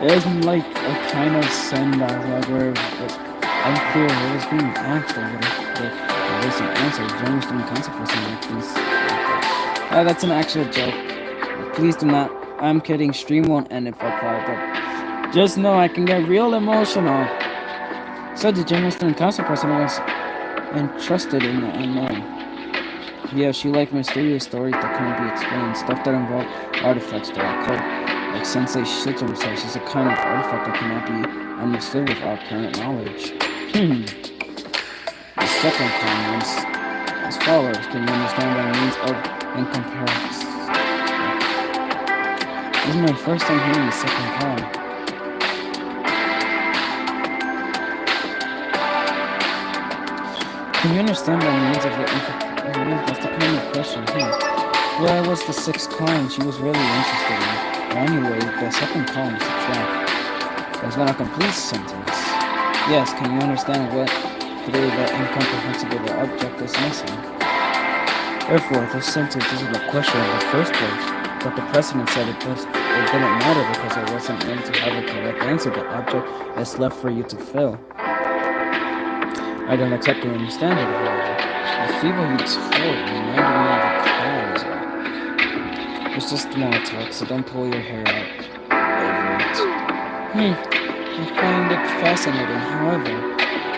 It isn't like a kind of send-off, like where unclear what was being asked or the basic answer. General student council person like this. That's an actual joke. Please do not. I'm kidding. Stream won't end if I cry, but just know I can get real emotional. So the general student council person was entrusted in the unknown. Yeah, she liked mysterious stories that couldn't be explained, stuff that involved artifacts that are occult. Like Sensei Shitsum says, is a kind of artifact that cannot be understood without current knowledge. The second comment is as follows. Can you understand what it means of in comparison? This is my first time hearing the second comment. Can you understand what it means of the that's the kind of question here. Where was the 6th column she was really interested in? Anyway, the second column is a track. That's not a complete sentence. Yes, can you understand what through the incomprehensible object is missing? Therefore, this sentence isn't a question in the first place, but the precedent said it didn't matter because it wasn't meant to have a correct answer. The object is left for you to fill. I don't exactly understand it, however. The feeble you told reminded me of the cause. It's just small talk, so don't pull your hair out over it. I find it fascinating, however.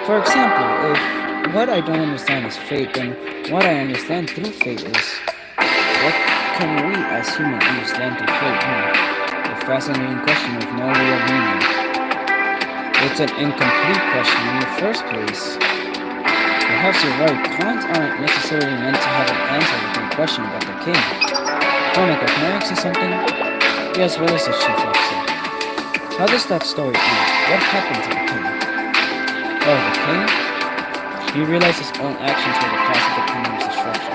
For example, if what I don't understand is fate, then what I understand through fate is... What can we as humans understand through fate? A fascinating question with no real meaning. It's an incomplete question in the first place. Perhaps you're right. Cons aren't necessarily meant to have an answer to the question about the king. Hanako, can I ask you something? Yes, what is it, Chief Officer? How does that story end? What happened to the king? Oh, the king? He realized his own actions were the cause of the kingdom's destruction.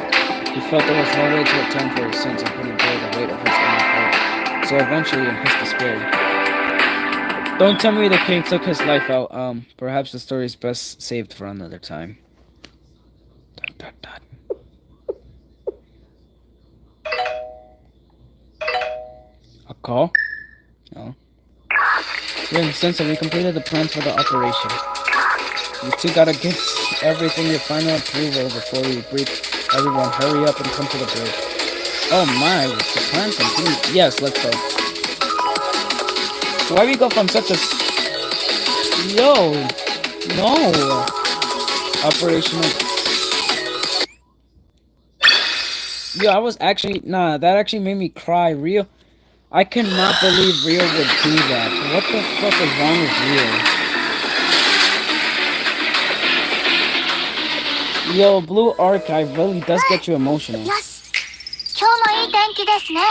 He felt there was no way to atone for his sins and couldn't bear the weight of his own heart. So eventually, in his despair... Don't tell me the king took his life out. Perhaps the story is best saved for another time. Dun, dun, dun. A call? No. Here, Sensei, we completed the plans for the operation. You two gotta give everything your final approval before we brief everyone. Hurry up and come to the bridge. Oh my, was the plan complete? Yes, let's go. Why we go from such a... Yo! No! Operational... Yo, I was actually... Nah, that actually made me cry. Rio... I cannot believe Rio would do that. What the fuck is wrong with Rio? Yo, Blue Archive really does get you emotional. Yes! 今日もいい天気ですね.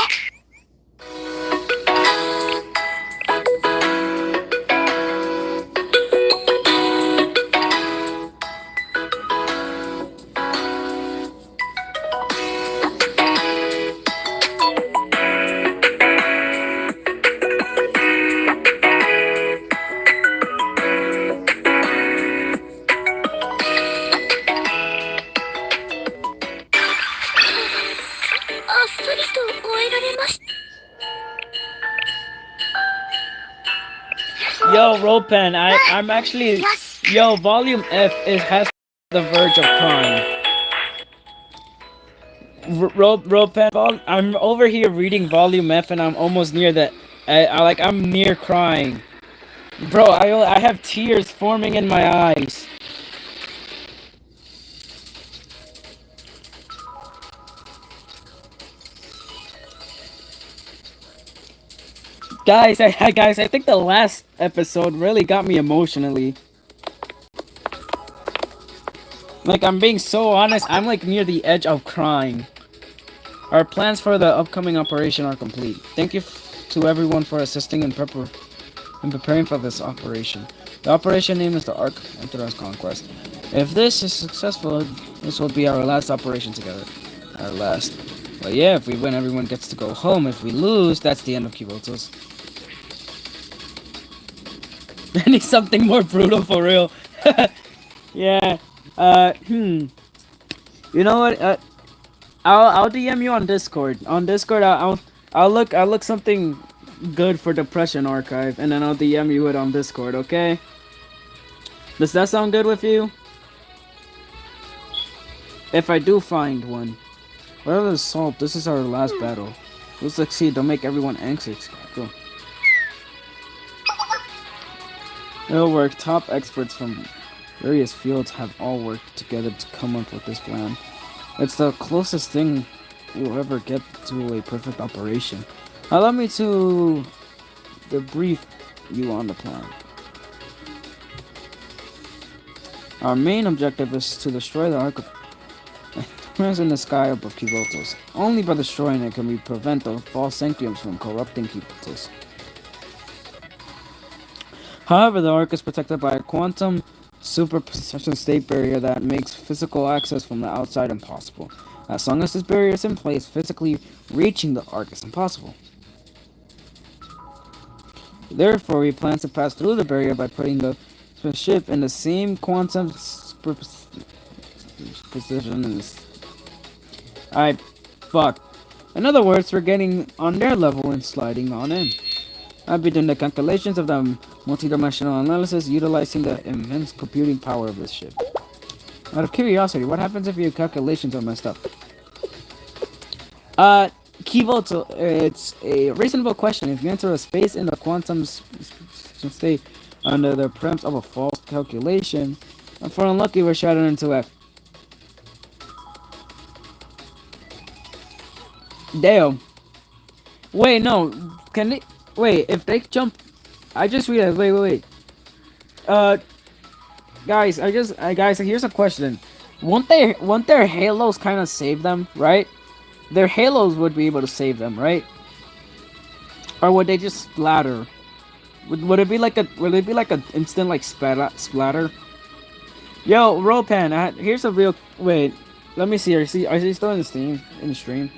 あっさりと終えられま Yo, Ropen, I'm actually... Yo, volume F, it has the verge of crying. Ropen, I'm over here reading volume F and I'm almost near the... I'm near crying. Bro, I have tears forming in my eyes. Guys, I think the last episode really got me emotionally. Like, I'm being so honest, I'm like near the edge of crying. Our plans for the upcoming operation are complete. Thank you to everyone for assisting in preparing for this operation. The operation name is the Ark Enterprise Conquest. If this is successful, this will be our last operation together. Our last. But yeah, if we win, everyone gets to go home. If we lose, that's the end of Kibotos. I need something more brutal for real. Yeah. You know what? I'll DM you on Discord. On Discord, I'll look something good for Depression Archive, and then I'll DM you it on Discord. Okay? Does that sound good with you? If I do find one, whatever the salt, this is our last battle. We'll succeed. Don't make everyone anxious. Go. It'll work. Top experts from various fields have all worked together to come up with this plan. It's the closest thing we'll ever get to a perfect operation. Allow me to debrief you on the plan. Our main objective is to destroy the Ark in the sky above Kibotos. Only by destroying it can we prevent the false sanctiums from corrupting Kibotos. However, the Ark is protected by a quantum superposition state barrier that makes physical access from the outside impossible. As long as this barrier is in place, physically reaching the Ark is impossible. Therefore, we plan to pass through the barrier by putting the ship in the same quantum position as... fuck. In other words, we're getting on their level and sliding on in. I've been doing the calculations of the multidimensional analysis utilizing the immense computing power of this ship. Out of curiosity, what happens if your calculations are messed up? Kivoto, it's a reasonable question. If you enter a space in the quantum state under the premise of a false calculation, and for unlucky, we're shattered into a... Damn. Wait, no. Can they... Wait, if they jump... I just realized... Wait. Guys, guys, here's a question. Won't their halos kind of save them, right? Their halos would be able to save them, right? Or would they just splatter? Would it be like an instant like splatter? Yo, Ropan, here's a real... Wait, let me see. Is he still in the stream?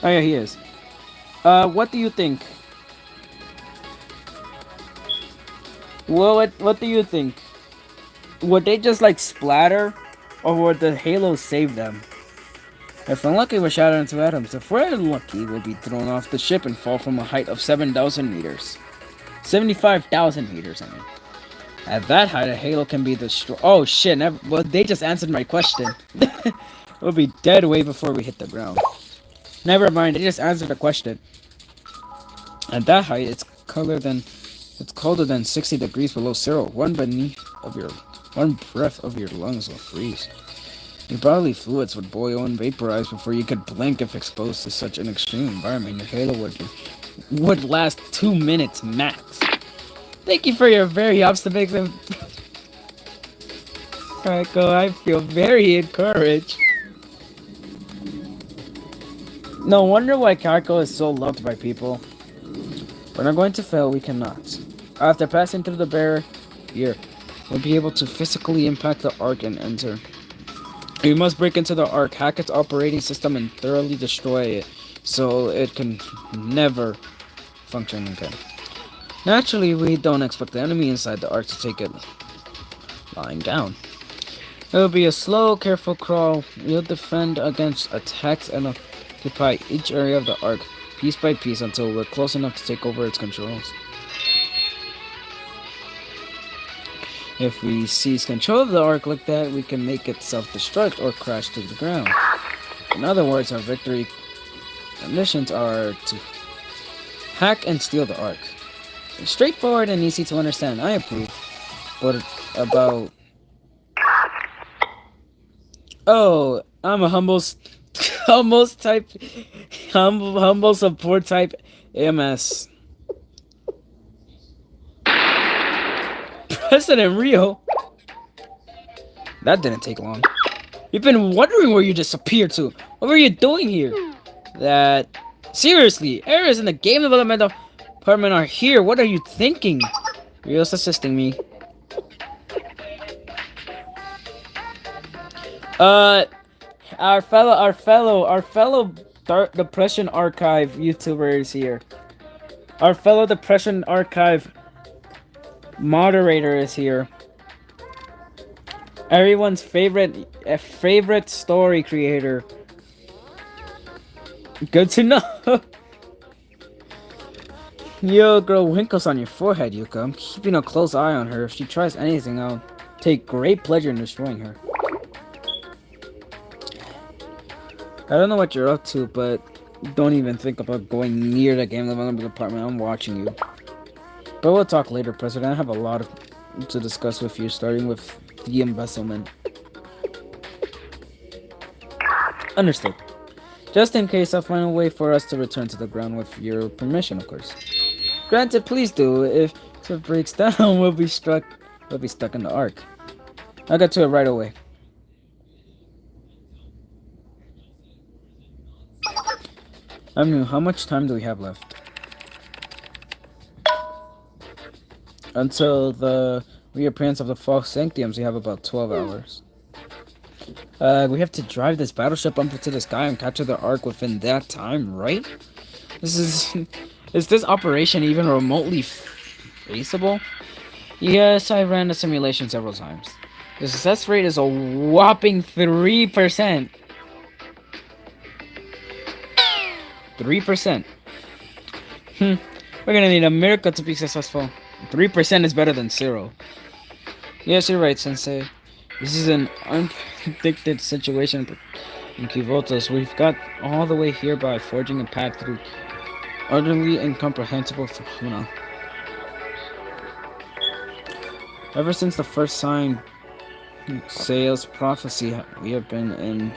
Oh yeah, he is. What do you think? Well, what do you think? Would they just like splatter, or would the halos save them? If unlucky, we're shattered into atoms. If we're unlucky, we'll be thrown off the ship and fall from a height of 7,000 meters. 75,000 meters, I mean. At that height, a halo can be destroyed. Oh shit, well, they just answered my question. We'll be dead way before we hit the ground. Never mind, they just answered the question. At that height, it's colder than 60 degrees below zero. One breath of your lungs will freeze. Your bodily fluids would boil and vaporize before you could blink if exposed to such an extreme environment. Your halo would last 2 minutes max. Thank you for your very optimistic... Kaiko, I feel very encouraged. No wonder why Kaiko is so loved by people. We're not going to fail, we cannot. After passing through the barrier, we'll be able to physically impact the Ark and enter. We must break into the Ark, hack its operating system, and thoroughly destroy it, so it can never function again. Naturally, we don't expect the enemy inside the Ark to take it lying down. It will be a slow, careful crawl. We'll defend against attacks and occupy each area of the Ark, piece by piece, until we're close enough to take over its controls. If we seize control of the Ark like that, we can make it self-destruct or crash to the ground. In other words, our victory missions are to hack and steal the Ark. It's straightforward and easy to understand. I approve. But about... Oh, I'm a humble type... Humble support type AMS. President Rio? That didn't take long. We've been wondering where you disappeared to. What were you doing here? That... Seriously, errors in the game development department are here. What are you thinking? Rio's assisting me. Our fellow Dark Depression Archive YouTuber is here. Our fellow Depression Archive moderator is here. Everyone's favorite story creator. Good to know. Yo, girl, winkles on your forehead, Yuka. I'm keeping a close eye on her. If she tries anything, I'll take great pleasure in destroying her. I don't know what you're up to, but don't even think about going near the game development department. I'm watching you. But we'll talk later, President. I have a lot to discuss with you, starting with the embezzlement. Understood. Just in case, I'll find a way for us to return to the ground with your permission, of course. Granted, please do. If it breaks down, we'll be stuck in the Ark. I'll get to it right away. How much time do we have left? Until the reappearance of the False Sanctiums, we have about 12 hours. We have to drive this battleship up into the sky and capture the Ark within that time, right? Is this operation even remotely feasible? Yes, I ran the simulation several times. The success rate is a whopping 3%. 3%. We're gonna need a miracle to be successful. 3% is better than 0. Yes, you're right, Sensei. This is an unpredicted situation in Kivotos. We've got all the way here by forging a path through utterly incomprehensible phenomena. Ever since the first sign Sales prophecy, we have been in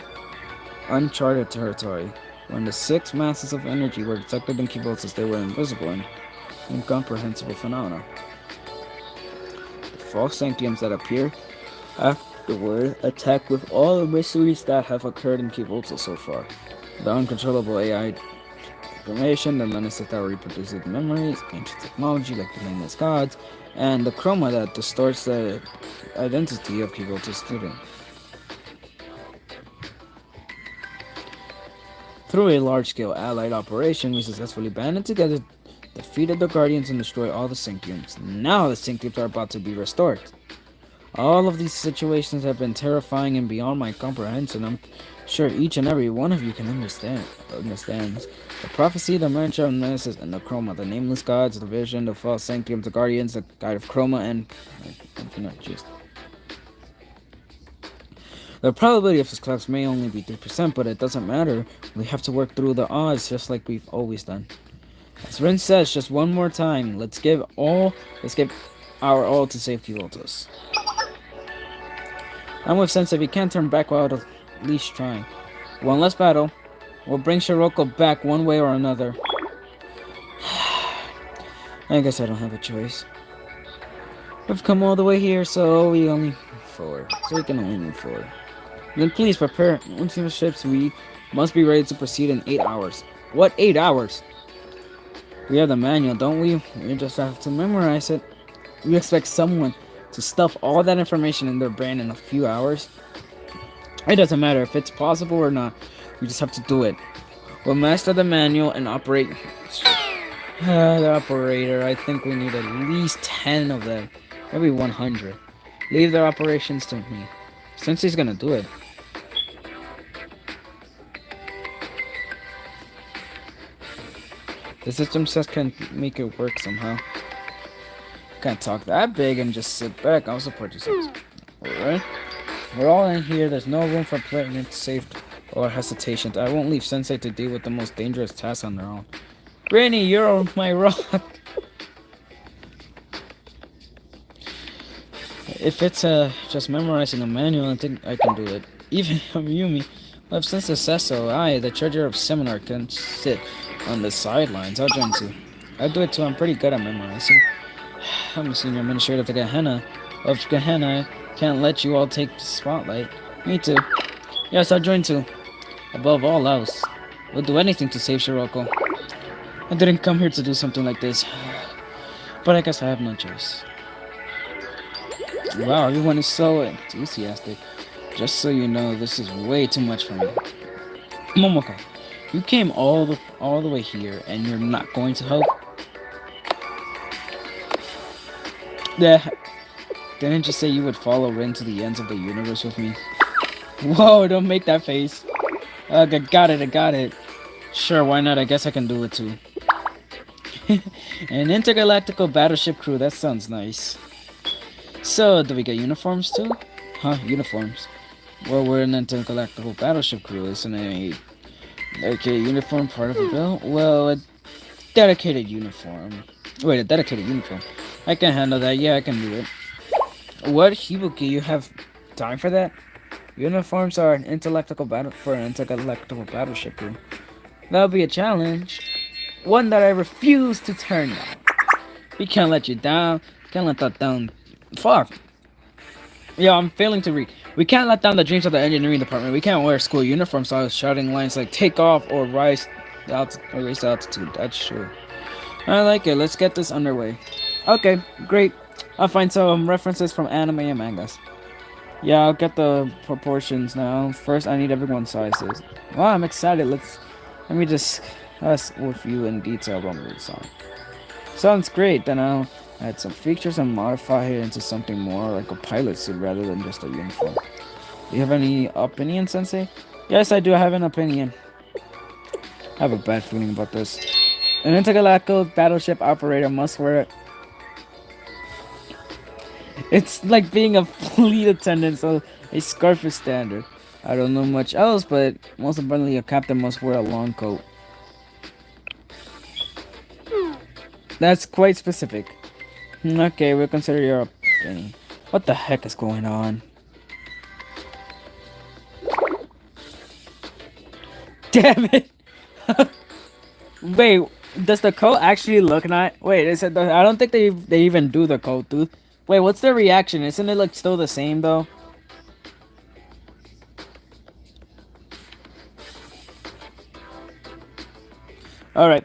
uncharted territory. When the 6 masses of energy were detected in Kivotos, they were invisible and incomprehensible phenomena. The false sanctiums that appear afterward attack with all the mysteries that have occurred in Kivotos so far. The uncontrollable AI information, the menaces that reproduces memories, ancient technology like the nameless gods, and the chroma that distorts the identity of Kivotos student. Through a large-scale allied operation, we successfully banded together, defeated the Guardians, and destroyed all the Sanctiums. Now the Sanctiums are about to be restored. All of these situations have been terrifying and beyond my comprehension. I'm sure each and every one of you can understands. The prophecy, the mantra of menaces, and the chroma, the nameless gods, the vision, the false sanctiums, the guardians, the guide of chroma, and the probability of this collapse may only be 3%, but it doesn't matter. We have to work through the odds just like we've always done. As Rin says, just one more time, let's give our all to save Kivotos. I'm with Sensei. We can't turn back without at least trying. One less battle. We'll bring Shiroko back one way or another. I guess I don't have a choice. We've come all the way here, so we can only move forward. Then please prepare. Once the ships, we must be ready to proceed in 8 hours. What 8 hours? We have the manual, don't we? We just have to memorize it. We expect someone to stuff all that information in their brain in a few hours. It doesn't matter if it's possible or not. We just have to do it. We'll master the manual and operate. The operator. I think we need at least 10 of them. Maybe 100. Leave their operations to me. Since he's gonna do it. The system says can make it work somehow. Can't talk that big and just sit back. I'll support you. Alright? We're all in here. There's no room for playing safe or hesitation. I won't leave Sensei to deal with the most dangerous tasks on their own. Rainy, you're my rock. If it's just memorizing a manual, I think I can do it. Even Yumi, well, since the says so, I, the treasurer of seminar, can sit on the sidelines. I'll join too. I'll do it too. I'm pretty good at memorizing. I'm a senior administrator of the Gehenna. Can't let you all take the spotlight. Me too. Yes, I'll join too. Above all else, we'll do anything to save Shiroko. I didn't come here to do something like this, but I guess I have no choice. Wow, everyone is so enthusiastic. Just so you know, this is way too much for me. Momoko, you came all the way here, and you're not going to help? Yeah. Didn't you say you would follow Rin to the ends of the universe with me? Whoa, don't make that face. I got it. Sure, why not? I guess I can do it too. An intergalactical battleship crew, that sounds nice. So, do we get uniforms too? Huh, uniforms. Well, we're an intergalactical battleship crew, isn't a dedicated uniform part of a bill? Well, a dedicated uniform. Wait, a dedicated uniform. I can handle that, yeah, I can do it. What, Hibuki, you have time for that? Uniforms are an intergalactical battleship crew. That'll be a challenge. One that I refuse to turn down. We can't let you down. Can't let that down. Fuck. Yeah, I'm failing to read. We can't let down the dreams of the engineering department. We can't wear school uniforms while shouting lines like take off or race the altitude. That's true. I like it. Let's get this underway. Okay, great. I'll find some references from anime and mangas. Yeah, I'll get the proportions now. First, I need everyone's sizes. Wow, I'm excited. Let me discuss with you in detail about the design. Sounds great. Then I'll add some features and modify it into something more like a pilot suit rather than just a uniform. Do you have any opinion, Sensei? Yes, I do have an opinion. I have a bad feeling about this. An intergalactical battleship operator must wear it. It's like being a fleet attendant, so a scarf is standard. I don't know much else, but most importantly, a captain must wear a long coat. That's quite specific. Okay, we'll consider your opinion. What the heck is going on? Damn it! Wait, does the coat actually look nice? Wait, is it? I don't think they even do the coat, dude. Wait, what's their reaction? Isn't it like still the same though? Alright.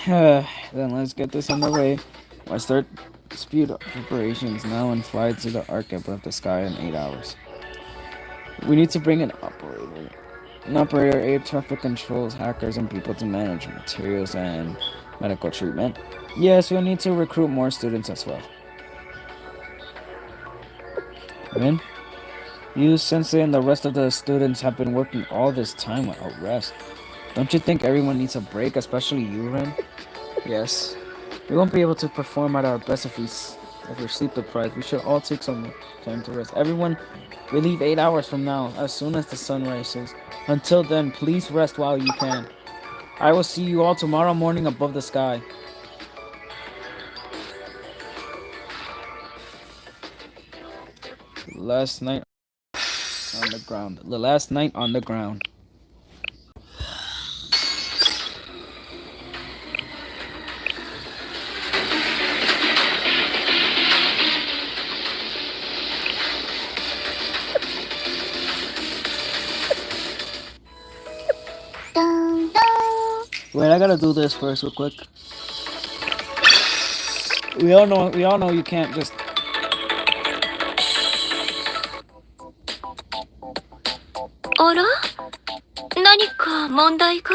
Then let's get this underway. I start dispute operations now and fly to the arc above the sky in 8 hours. We need to bring an operator. An operator air traffic controls, hackers, and people to manage materials and medical treatment. Yes, we'll need to recruit more students as well. Rin, you, Sensei, and the rest of the students have been working all this time without rest. Don't you think everyone needs a break, especially you, Rin? Yes. We won't be able to perform at our best if we're sleep deprived. We should all take some time to rest. Everyone, we leave 8 hours from now, as soon as the sun rises. Until then, please rest while you can. I will see you all tomorrow morning above the sky. Last night on the ground. The last night on the ground. Wait, I gotta do this first real quick. We all know you can't just... Ara? 何か問題か？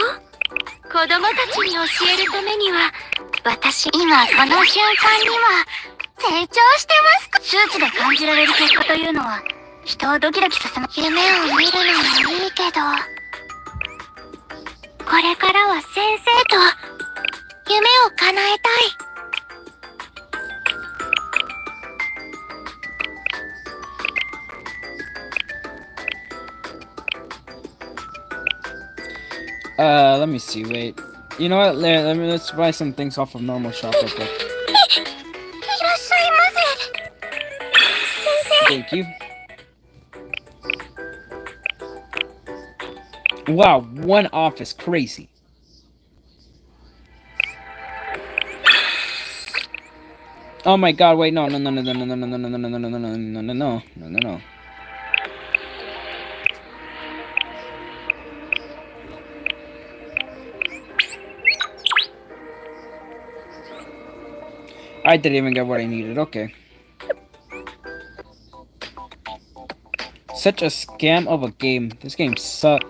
子供たちに教えるためには、私、今この瞬間には成長してますか？スーツで感じられる結果というのは、人をドキドキさせる夢を見るのもいいけど、これからは先生と夢を叶えたい。Let me see. Wait. You know what? Let's buy some things off of normal shop real quick. いらっしゃいませ。先 Thank you. Wow, one office, crazy. Oh my god, wait, no. I didn't even get what I needed, okay. Such a scam of a game. This game sucks. 生。もっと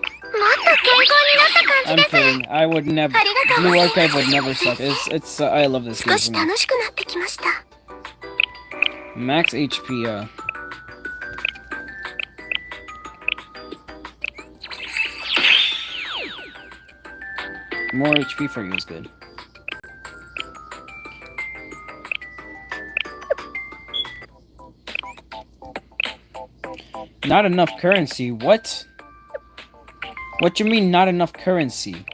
健康になった感 I'm じです。 kidding. I would never. Blue Archive would never suck. It's. I love this 少 game. し So much. 楽しくなってきました。 Max HP. More HP for you is good. Not enough currency. What? What you mean not enough currency?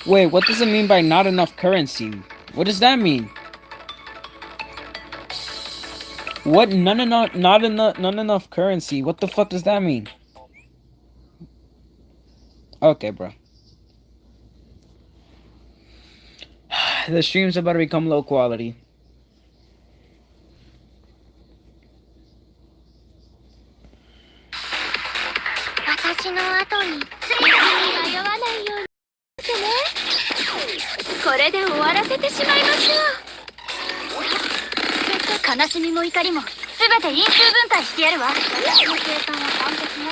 Wait, what does it mean by not enough currency? What does that mean? What? Not enough currency. What the fuck does that mean? Okay, bro. The stream's about to become low quality. 私の後についに迷わないようにしてね。これで終わらせてしまいましょう。悲しみも怒りも全て因数分解してやるわ。私の計算は完璧ね。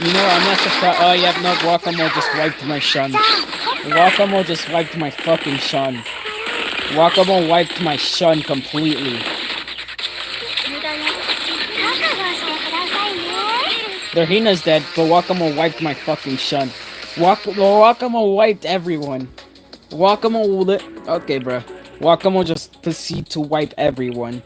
You know, I'm not surprised. Oh, yeah, no, Guacamo just wiped my shun. Guacamo just wiped my fucking shun. Guacamo wiped my shun completely. 無駄よ。覚悟してくださいね。 The Hina's dead, but Wakamo wiped my fucking shun. Wakamo wiped everyone. Wakamo lit. Okay, bruh. Wakamo just proceeded to wipe everyone.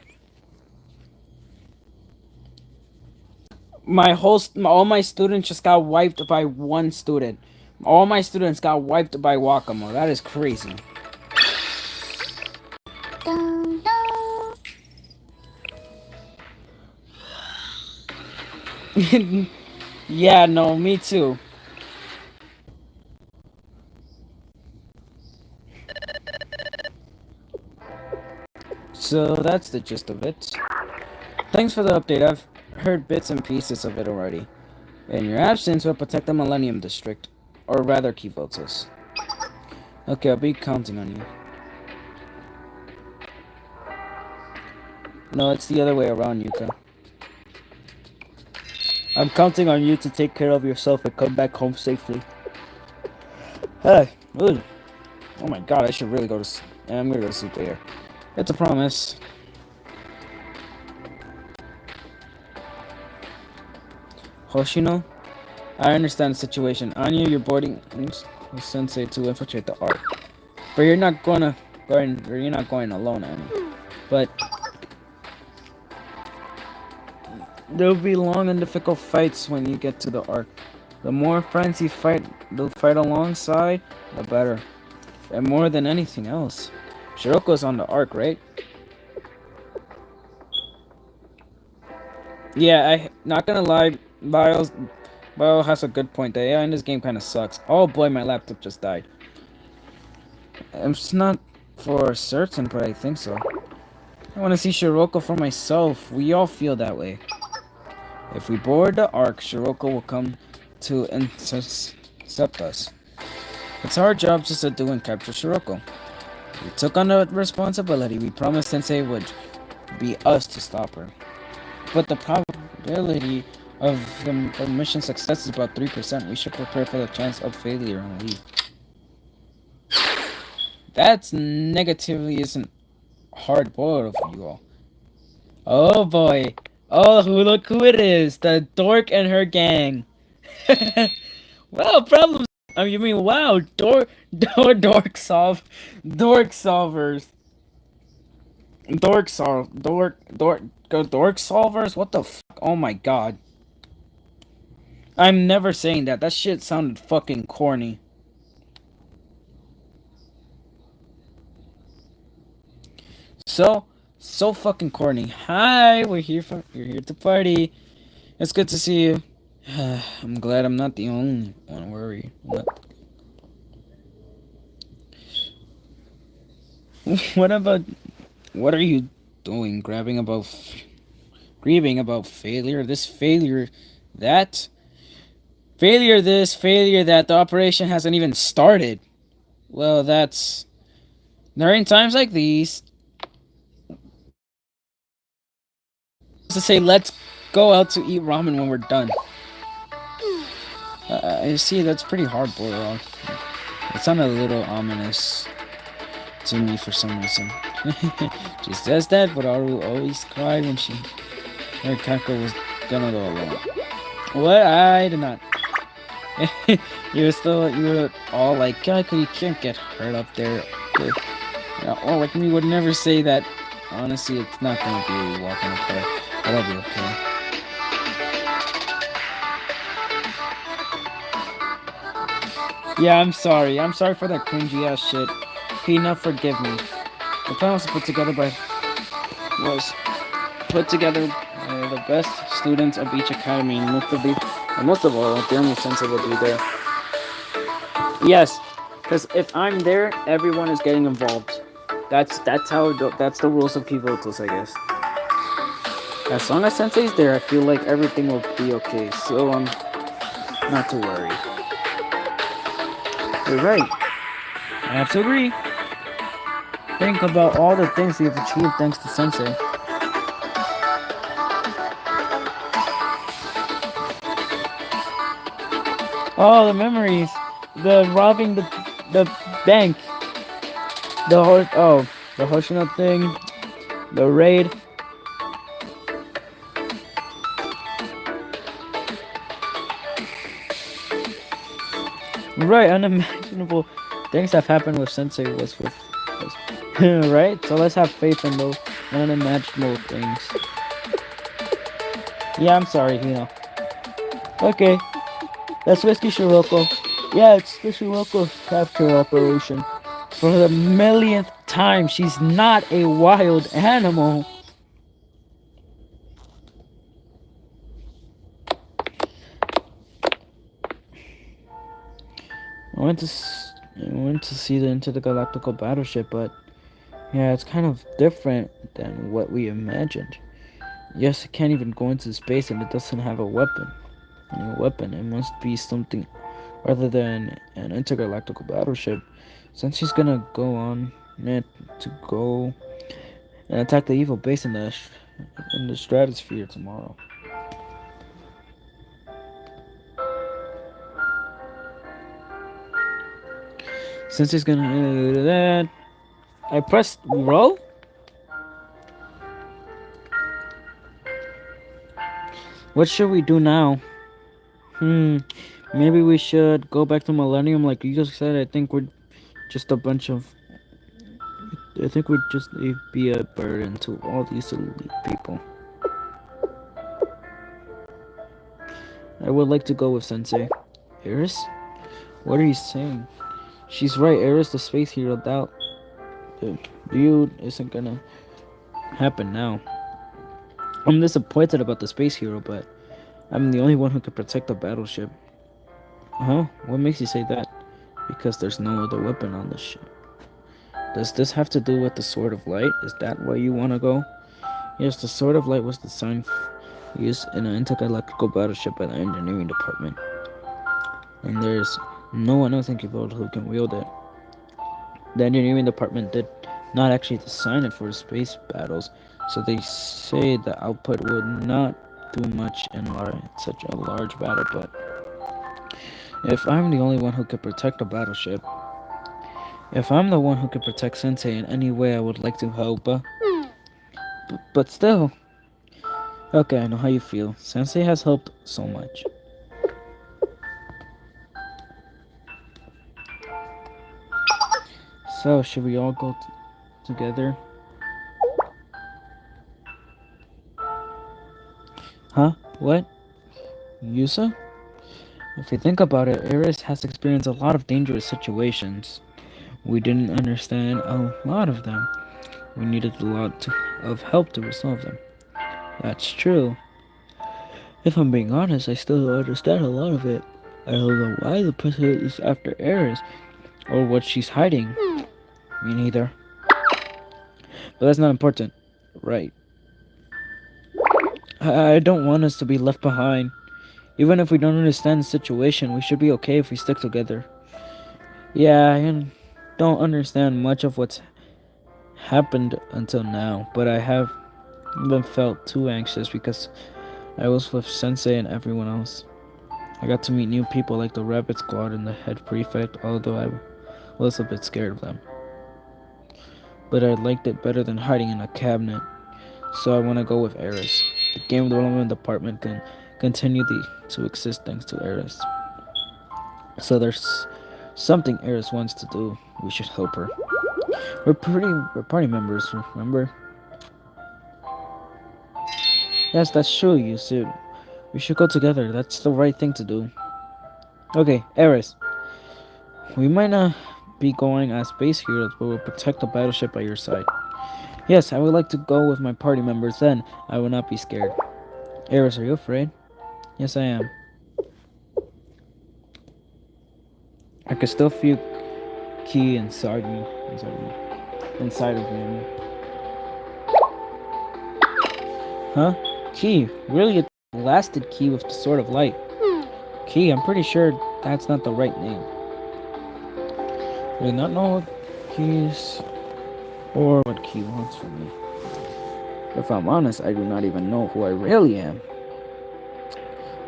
All my students just got wiped by one student. All my students got wiped by Wakamo. That is crazy. ドンドン。 Yeah, no, me too. So that's the gist of it. Thanks for the update. I've heard bits and pieces of it already. In your absence, we'll protect the Millennium District. Or rather, Kivotos. Okay, I'll be counting on you. No, it's the other way around, Yuka. I'm counting on you to take care of yourself and come back home safely. Hey, ooh. Oh my god, I should really go to sleep. I'm gonna go to sleep later. It's a promise. Hoshino, I understand the situation. Anya, you're boarding with Sensei to infiltrate the Ark. But you're not going alone, Anya. But there'll be long and difficult fights when you get to the Ark. The more friends you fight, they'll fight alongside, the better. And more than anything else, Shiroko's on the Ark, right? Yeah, I not gonna lie, Bio has a good point. The AI in this game kind of sucks. Oh boy, my laptop just died. It's not for certain, but I think so. I want to see Shiroko for myself. We all feel that way. If we board the Ark, Shiroko will come to intercept us. It's our job just to do and capture Shiroko. We took on the responsibility. We promised Sensei would be us to stop her. But the probability of the mission success is about 3%. We should prepare for the chance of failure and leave. That's negatively isn't hard-boiled of you all. Oh boy. Oh, look who it is. The dork and her gang. Wow, problems. Oh, you mean wow, dork solvers. Dork solvers? What the fuck? Oh my god. I'm never saying that. That shit sounded fucking corny. So fucking corny. Hi, we're here to party. It's good to see you. I'm glad I'm not the only one worried. What about what are you doing? Grieving about failure? This failure, that failure, this failure that the operation hasn't even started. Well, that's during times like these to say let's go out to eat ramen when we're done. You see, that's pretty hard, Borderog. It sounded a little ominous to me for some reason. She says that, but Aru always cried when she heard Kako was gonna go alone. What? I did not. You were all like, Kako, you can't get hurt up there. Or like me would never say that. Honestly, it's not gonna be walking up there, but I'll be okay. Yeah, I'm sorry. I'm sorry for that cringy ass shit. Hina, forgive me. The plan was put together by the best students of each academy, and most of all, the only sensei will be there. Yes, because if I'm there, everyone is getting involved. That's that's the rules of Pivotos, I guess. As long as Sensei's there, I feel like everything will be okay. So not to worry. You're right. I have to agree. Think about all the things you've achieved thanks to Sensei. Oh, the memories. The robbing the bank. The Hoshino thing. The raid. Right, unimaginable things have happened with Sensei was right? So let's have faith in those unimaginable things. Yeah, I'm sorry, Okay, that's Whiskey Shiroko. Yeah, it's the Shiroko capture operation. For the millionth time, she's not a wild animal. I went to see the intergalactical battleship, but yeah, it's kind of different than what we imagined. Yes, it can't even go into space, and it doesn't have a weapon. It must be something rather than an intergalactical battleship. Since she's gonna go on it to go and attack the evil base in the stratosphere tomorrow. Since he's gonna do that, I pressed roll. What should we do now? Maybe we should go back to Millennium, like you just said. I think we're just a bunch of. I think we'd just be a burden to all these elite people. I would like to go with Sensei. Eris? What are you saying? She's right, Eris, the space hero. Doubt. Dude, isn't gonna happen now. I'm disappointed about the space hero, but I'm the only one who can protect the battleship. Huh? What makes you say that? Because there's no other weapon on the ship. Does this have to do with the Sword of Light? Is that why you want to go? Yes, the Sword of Light was designed used in an intergalactical battleship by the engineering department. And there's no one else in Kyoto who can wield it. The engineering department did not actually design it for space battles, so they say the output would not do much in such a large battle, but if I'm the only one who could protect a battleship, if I'm the one who could protect Sensei in any way, I would like to help, but still. Okay, I know how you feel. Sensei has helped so much. So, should we all go together? Huh? What? Yusa? If you think about it, Eris has experienced a lot of dangerous situations. We didn't understand a lot of them. We needed of help to resolve them. That's true. If I'm being honest, I still don't understand a lot of it. I don't know why the president is after Eris or what she's hiding. Me neither. But that's not important. Right. I don't want us to be left behind. Even if we don't understand the situation, we should be okay if we stick together. Yeah, I don't understand much of what's happened until now, but I have been felt too anxious because I was with Sensei and everyone else. I got to meet new people like the Rabbit Squad and the head prefect, although I was a bit scared of them. But I liked it better than hiding in a cabinet, so I want to go with Eris. The game development department can continue to exist thanks to Eris. So there's something Eris wants to do. We should help her. We're party members, remember? Yes, that's true, you said. We should go together. That's the right thing to do. Okay, Eris. We might not be going as space heroes, but we'll protect the battleship by your side. Yes, I would like to go with my party members, then I will not be scared. Eris, are you afraid? Yes, I am. I can still feel Key inside me. Inside of me. Huh? Key? Really a blasted Key with the Sword of Light. Key, I'm pretty sure that's not the right name. I do not know what Key's or what Key wants from me. If I'm honest, I do not even know who I really am.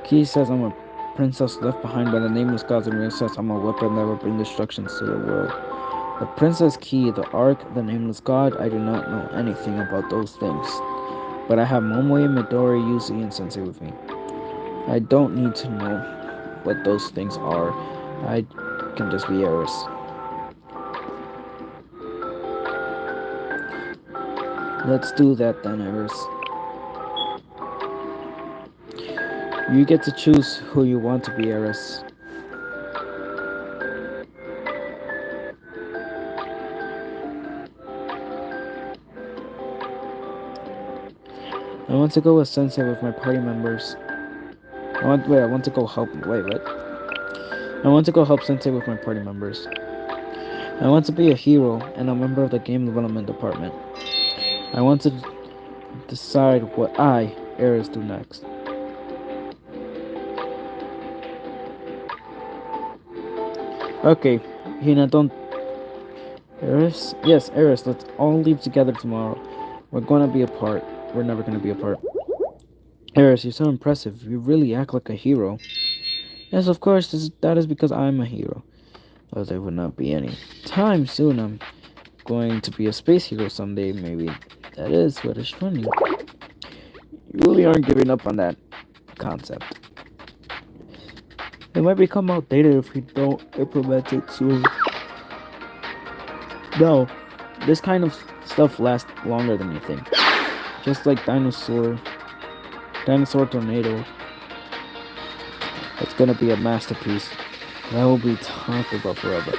Key says I'm a princess left behind by the nameless gods, and Ria says I'm a weapon that will bring destruction to the world. The Princess Key, the Ark, the Nameless God, I do not know anything about those things. But I have Momoe, Midori, Yuzi, and Sensei with me. I don't need to know what those things are. I can just be Eris. Let's do that then, Eris. You get to choose who you want to be, Eris. I want to go with Sensei with my party members. I want to go help. Wait, what? I want to go help Sensei with my party members. I want to be a hero and a member of the game development department. I want to decide what I, Eris, do next. Okay, Hina, don't. Eris? Yes, Eris, let's all leave together tomorrow. We're gonna be apart. We're never gonna be apart. Eris, you're so impressive. You really act like a hero. Yes, of course, that is because I'm a hero. But there would not be any time soon. I'm going to be a space hero someday, maybe. That is what is funny. You really aren't giving up on that concept. It might become outdated if we don't implement it soon. No, this kind of stuff lasts longer than you think. Just like Dinosaur Tornado. It's gonna be a masterpiece that will be talked about forever.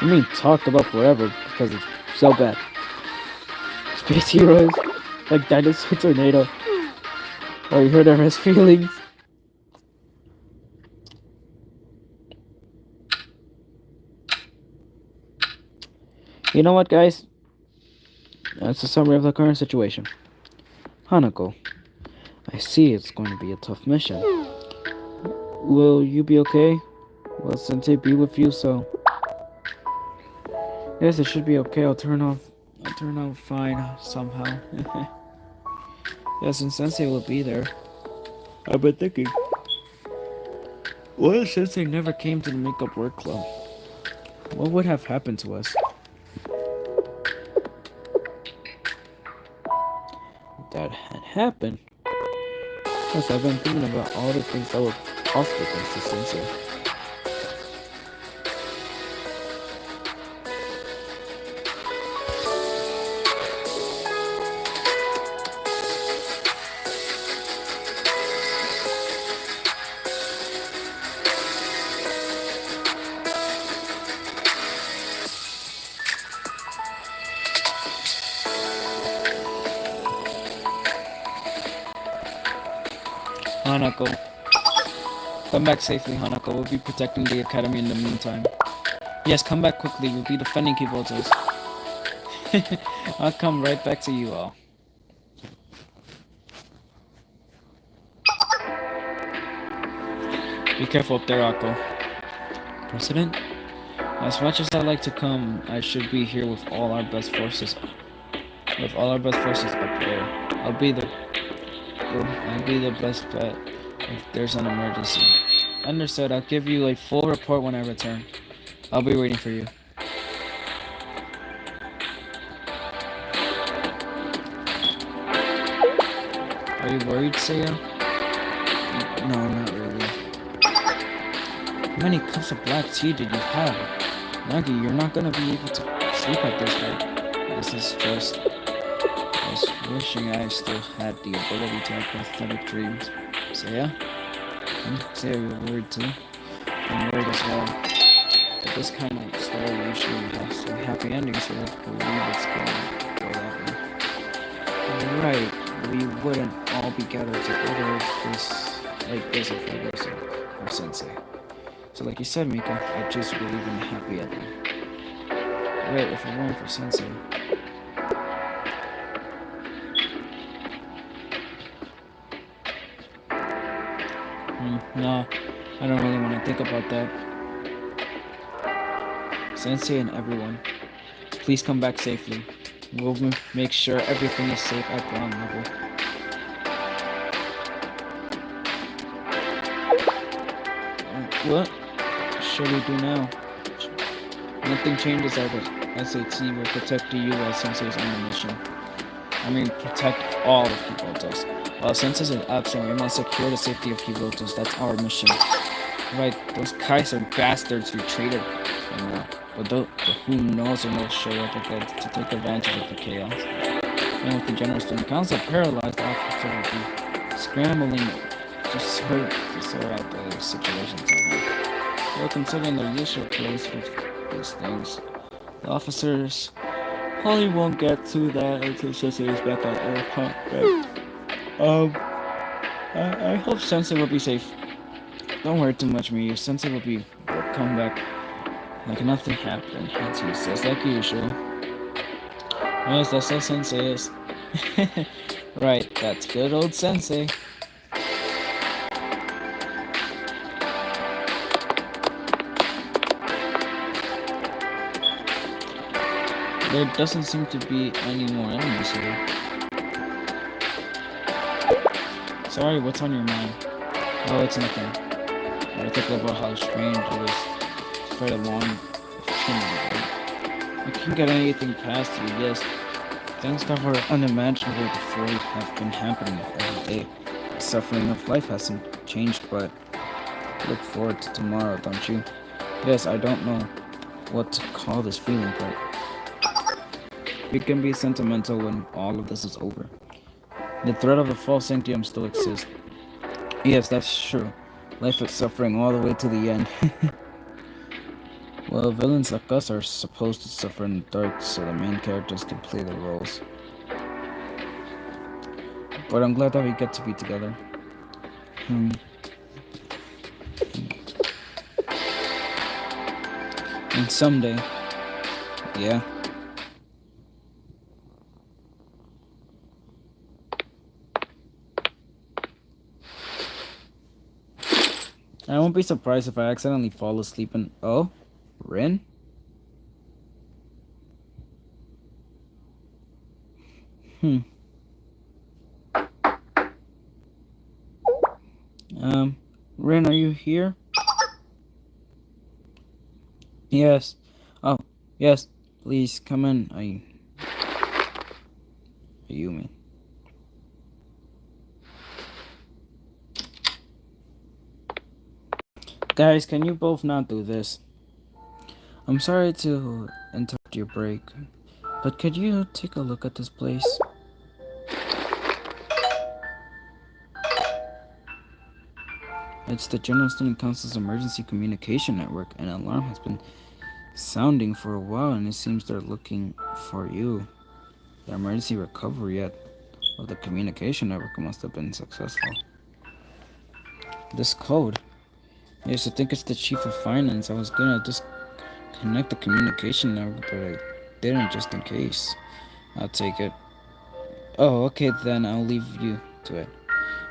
I mean talked about forever because it's so bad. Space Heroes, like Dinosaur Tornado. Oh, you heard Eris' feelings? You know what, guys? That's a summary of the current situation. Hanako, I see it's going to be a tough mission. Will you be okay? Will Sensei be with you, so... Yes, it should be okay. I'll turn out fine somehow. Yes, and Sensei will be there. I've been thinking, what if Sensei never came to the Makeup Work Club? What would have happened to us? That had happened. Yes, I've been thinking about all the things that were possible thanks to Sensei. Hanako. Come back safely, Hanako. We'll be protecting the academy in the meantime. Yes, come back quickly. We'll be defending Kibotos. I'll come right back to you all. Be careful up there, Akko. President? As much as I'd like to come, I should be here with all our best forces. With all our best forces up there. I'll be the best bet if there's an emergency. Understood. I'll give you a full report when I return. I'll be waiting for you. Are you worried, Seiya? No, not really. How many cups of black tea did you have? Nagi, you're not gonna be able to sleep at this rate. This is just... I was wishing I still had the ability to have pathetic dreams. Seiya? Seiya, you're worried too? I'm worried as well. But this kind of story usually has a happy ending, so I believe it's gonna go that way. Right, we wouldn't all be gathered together if this if it wasn't for Sensei. So like you said, Mika, I just believe in a happy ending. Right, if it weren't for Sensei. No, I don't really want to think about that. Sensei and everyone, please come back safely. We'll make sure everything is safe at ground level. What should we do now? Nothing changes as SAT will protect you while Sensei is on the mission. I mean, protect all of Kibotos. While Sensei is absent, we must secure the safety of Kibotos. That's our mission. Right, those guys are bastards who traded. But who knows when they'll show up again to take advantage of the chaos. And with the General Student Council paralyzed, the officer will be scrambling to sort out the situation. Well, considering the usual place with these things, the officers probably won't get to that until Sensei is back on Earth, huh? Right. I hope Sensei will be safe. Don't worry too much, Miyu. Sensei will come back like nothing happened. He says like usual. Yes, that's how Sensei is. Right, that's good old Sensei. There doesn't seem to be any more enemies here. Sorry, what's on your mind? Oh, it's nothing. I think about how strange it was to fight along with Trinity. I can't get anything past you, yes. Things that were unimaginable before have been happening every day. The suffering of life hasn't changed, but look forward to tomorrow, don't you? Yes, I don't know what to call this feeling, but it can be sentimental when all of this is over. The threat of the false sanctum still exists. Yes, that's true. Life is suffering all the way to the end. Well, villains like us are supposed to suffer in the dark so the main characters can play their roles. But I'm glad that we get to be together. And someday, yeah. I won't be surprised if I accidentally fall asleep and... Oh? Rin? Rin, are you here? Yes. Oh, yes. Please, come in. Ayumi. Guys, can you both not do this? I'm sorry to interrupt your break, but could you take a look at this place? It's the General Student Council's emergency communication network. An alarm has been sounding for a while, and it seems they're looking for you. The emergency recovery of the communication network must have been successful. This code. Yes, I think it's the chief of finance. I was gonna disconnect the communication network, but I didn't just in case. I'll take it. Oh, okay, then I'll leave you to it.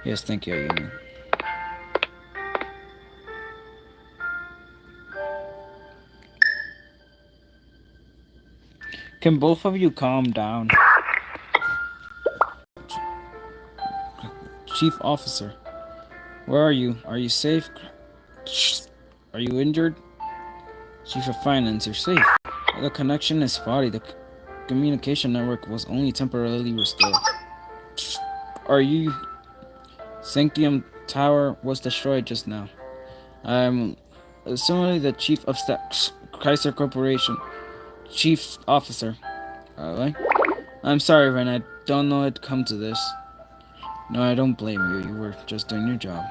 Yes, thank you, Ayumi. Can both of you calm down? Chief Officer, where are you? Are you safe? Are you injured? Chief of Finance, you're safe. The connection is spotty. The communication network was only temporarily restored. Are you... Sanctium Tower was destroyed just now. I'm assuming the Chief of Staff, Chrysler Corporation. Chief Officer. Alright. I'm sorry, Ren. I don't know it'd come to this. No, I don't blame you. You were just doing your job.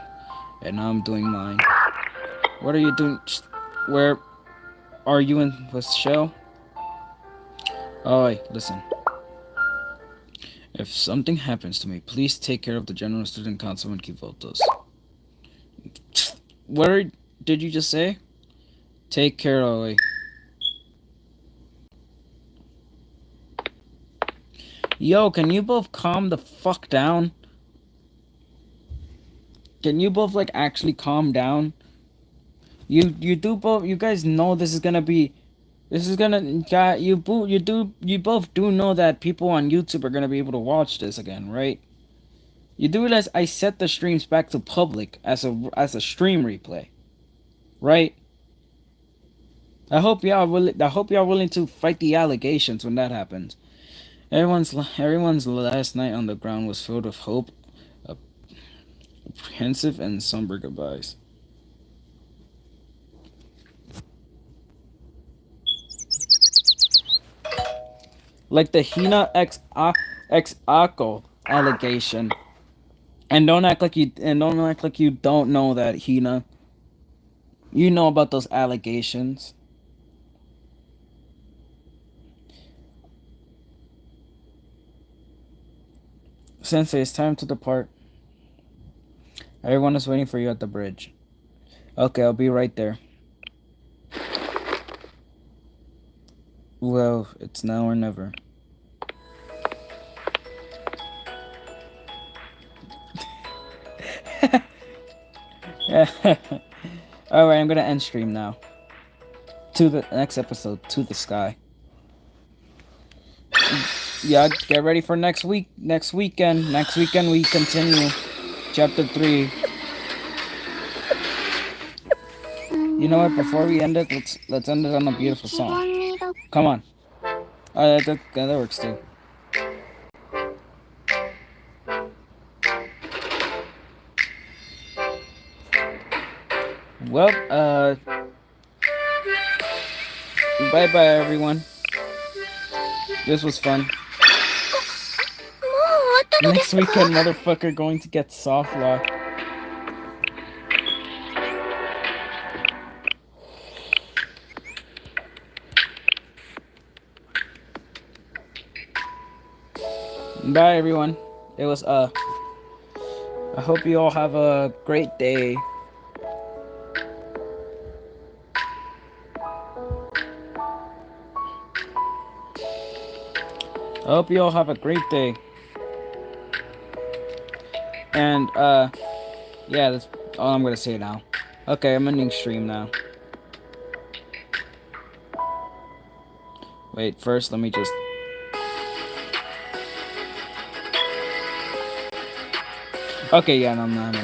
And now I'm doing mine. What are you doing? Where are you in with Shell? Oh, wait, listen. If something happens to me, please take care of the General Student Council and Kivotos. What did you just say? Take care, Oi. Yo, can you both calm the fuck down? Can you both like actually calm down? You guys know this is gonna you both do know that people on YouTube are gonna be able to watch this again, right? You do realize I set the streams back to public as a stream replay, right? I hope y'all willing to fight the allegations when that happens. Everyone's last night on the ground was filled with hope, apprehensive and somber goodbyes. Like the Hina ex Akko allegation. And don't act like you don't know that, Hina. You know about those allegations. Sensei, it's time to depart. Everyone is waiting for you at the bridge. Okay, I'll be right there. Well, it's now or never. Alright, I'm gonna end stream now. To the next episode, To the Sky. Yeah, get ready for next week. Next weekend we continue. Chapter 3. You know what, before we end it, let's end it on a beautiful song. Come on. That works too. Well, bye-bye, everyone. This was fun. Next weekend, motherfucker, going to get soft lock. Bye, everyone. It was, I hope you all have a great day. I hope you all have a great day. And, yeah, that's all I'm gonna say now. Okay, I'm ending stream now. Wait, first, let me just... Okay, yeah, no, I'm not.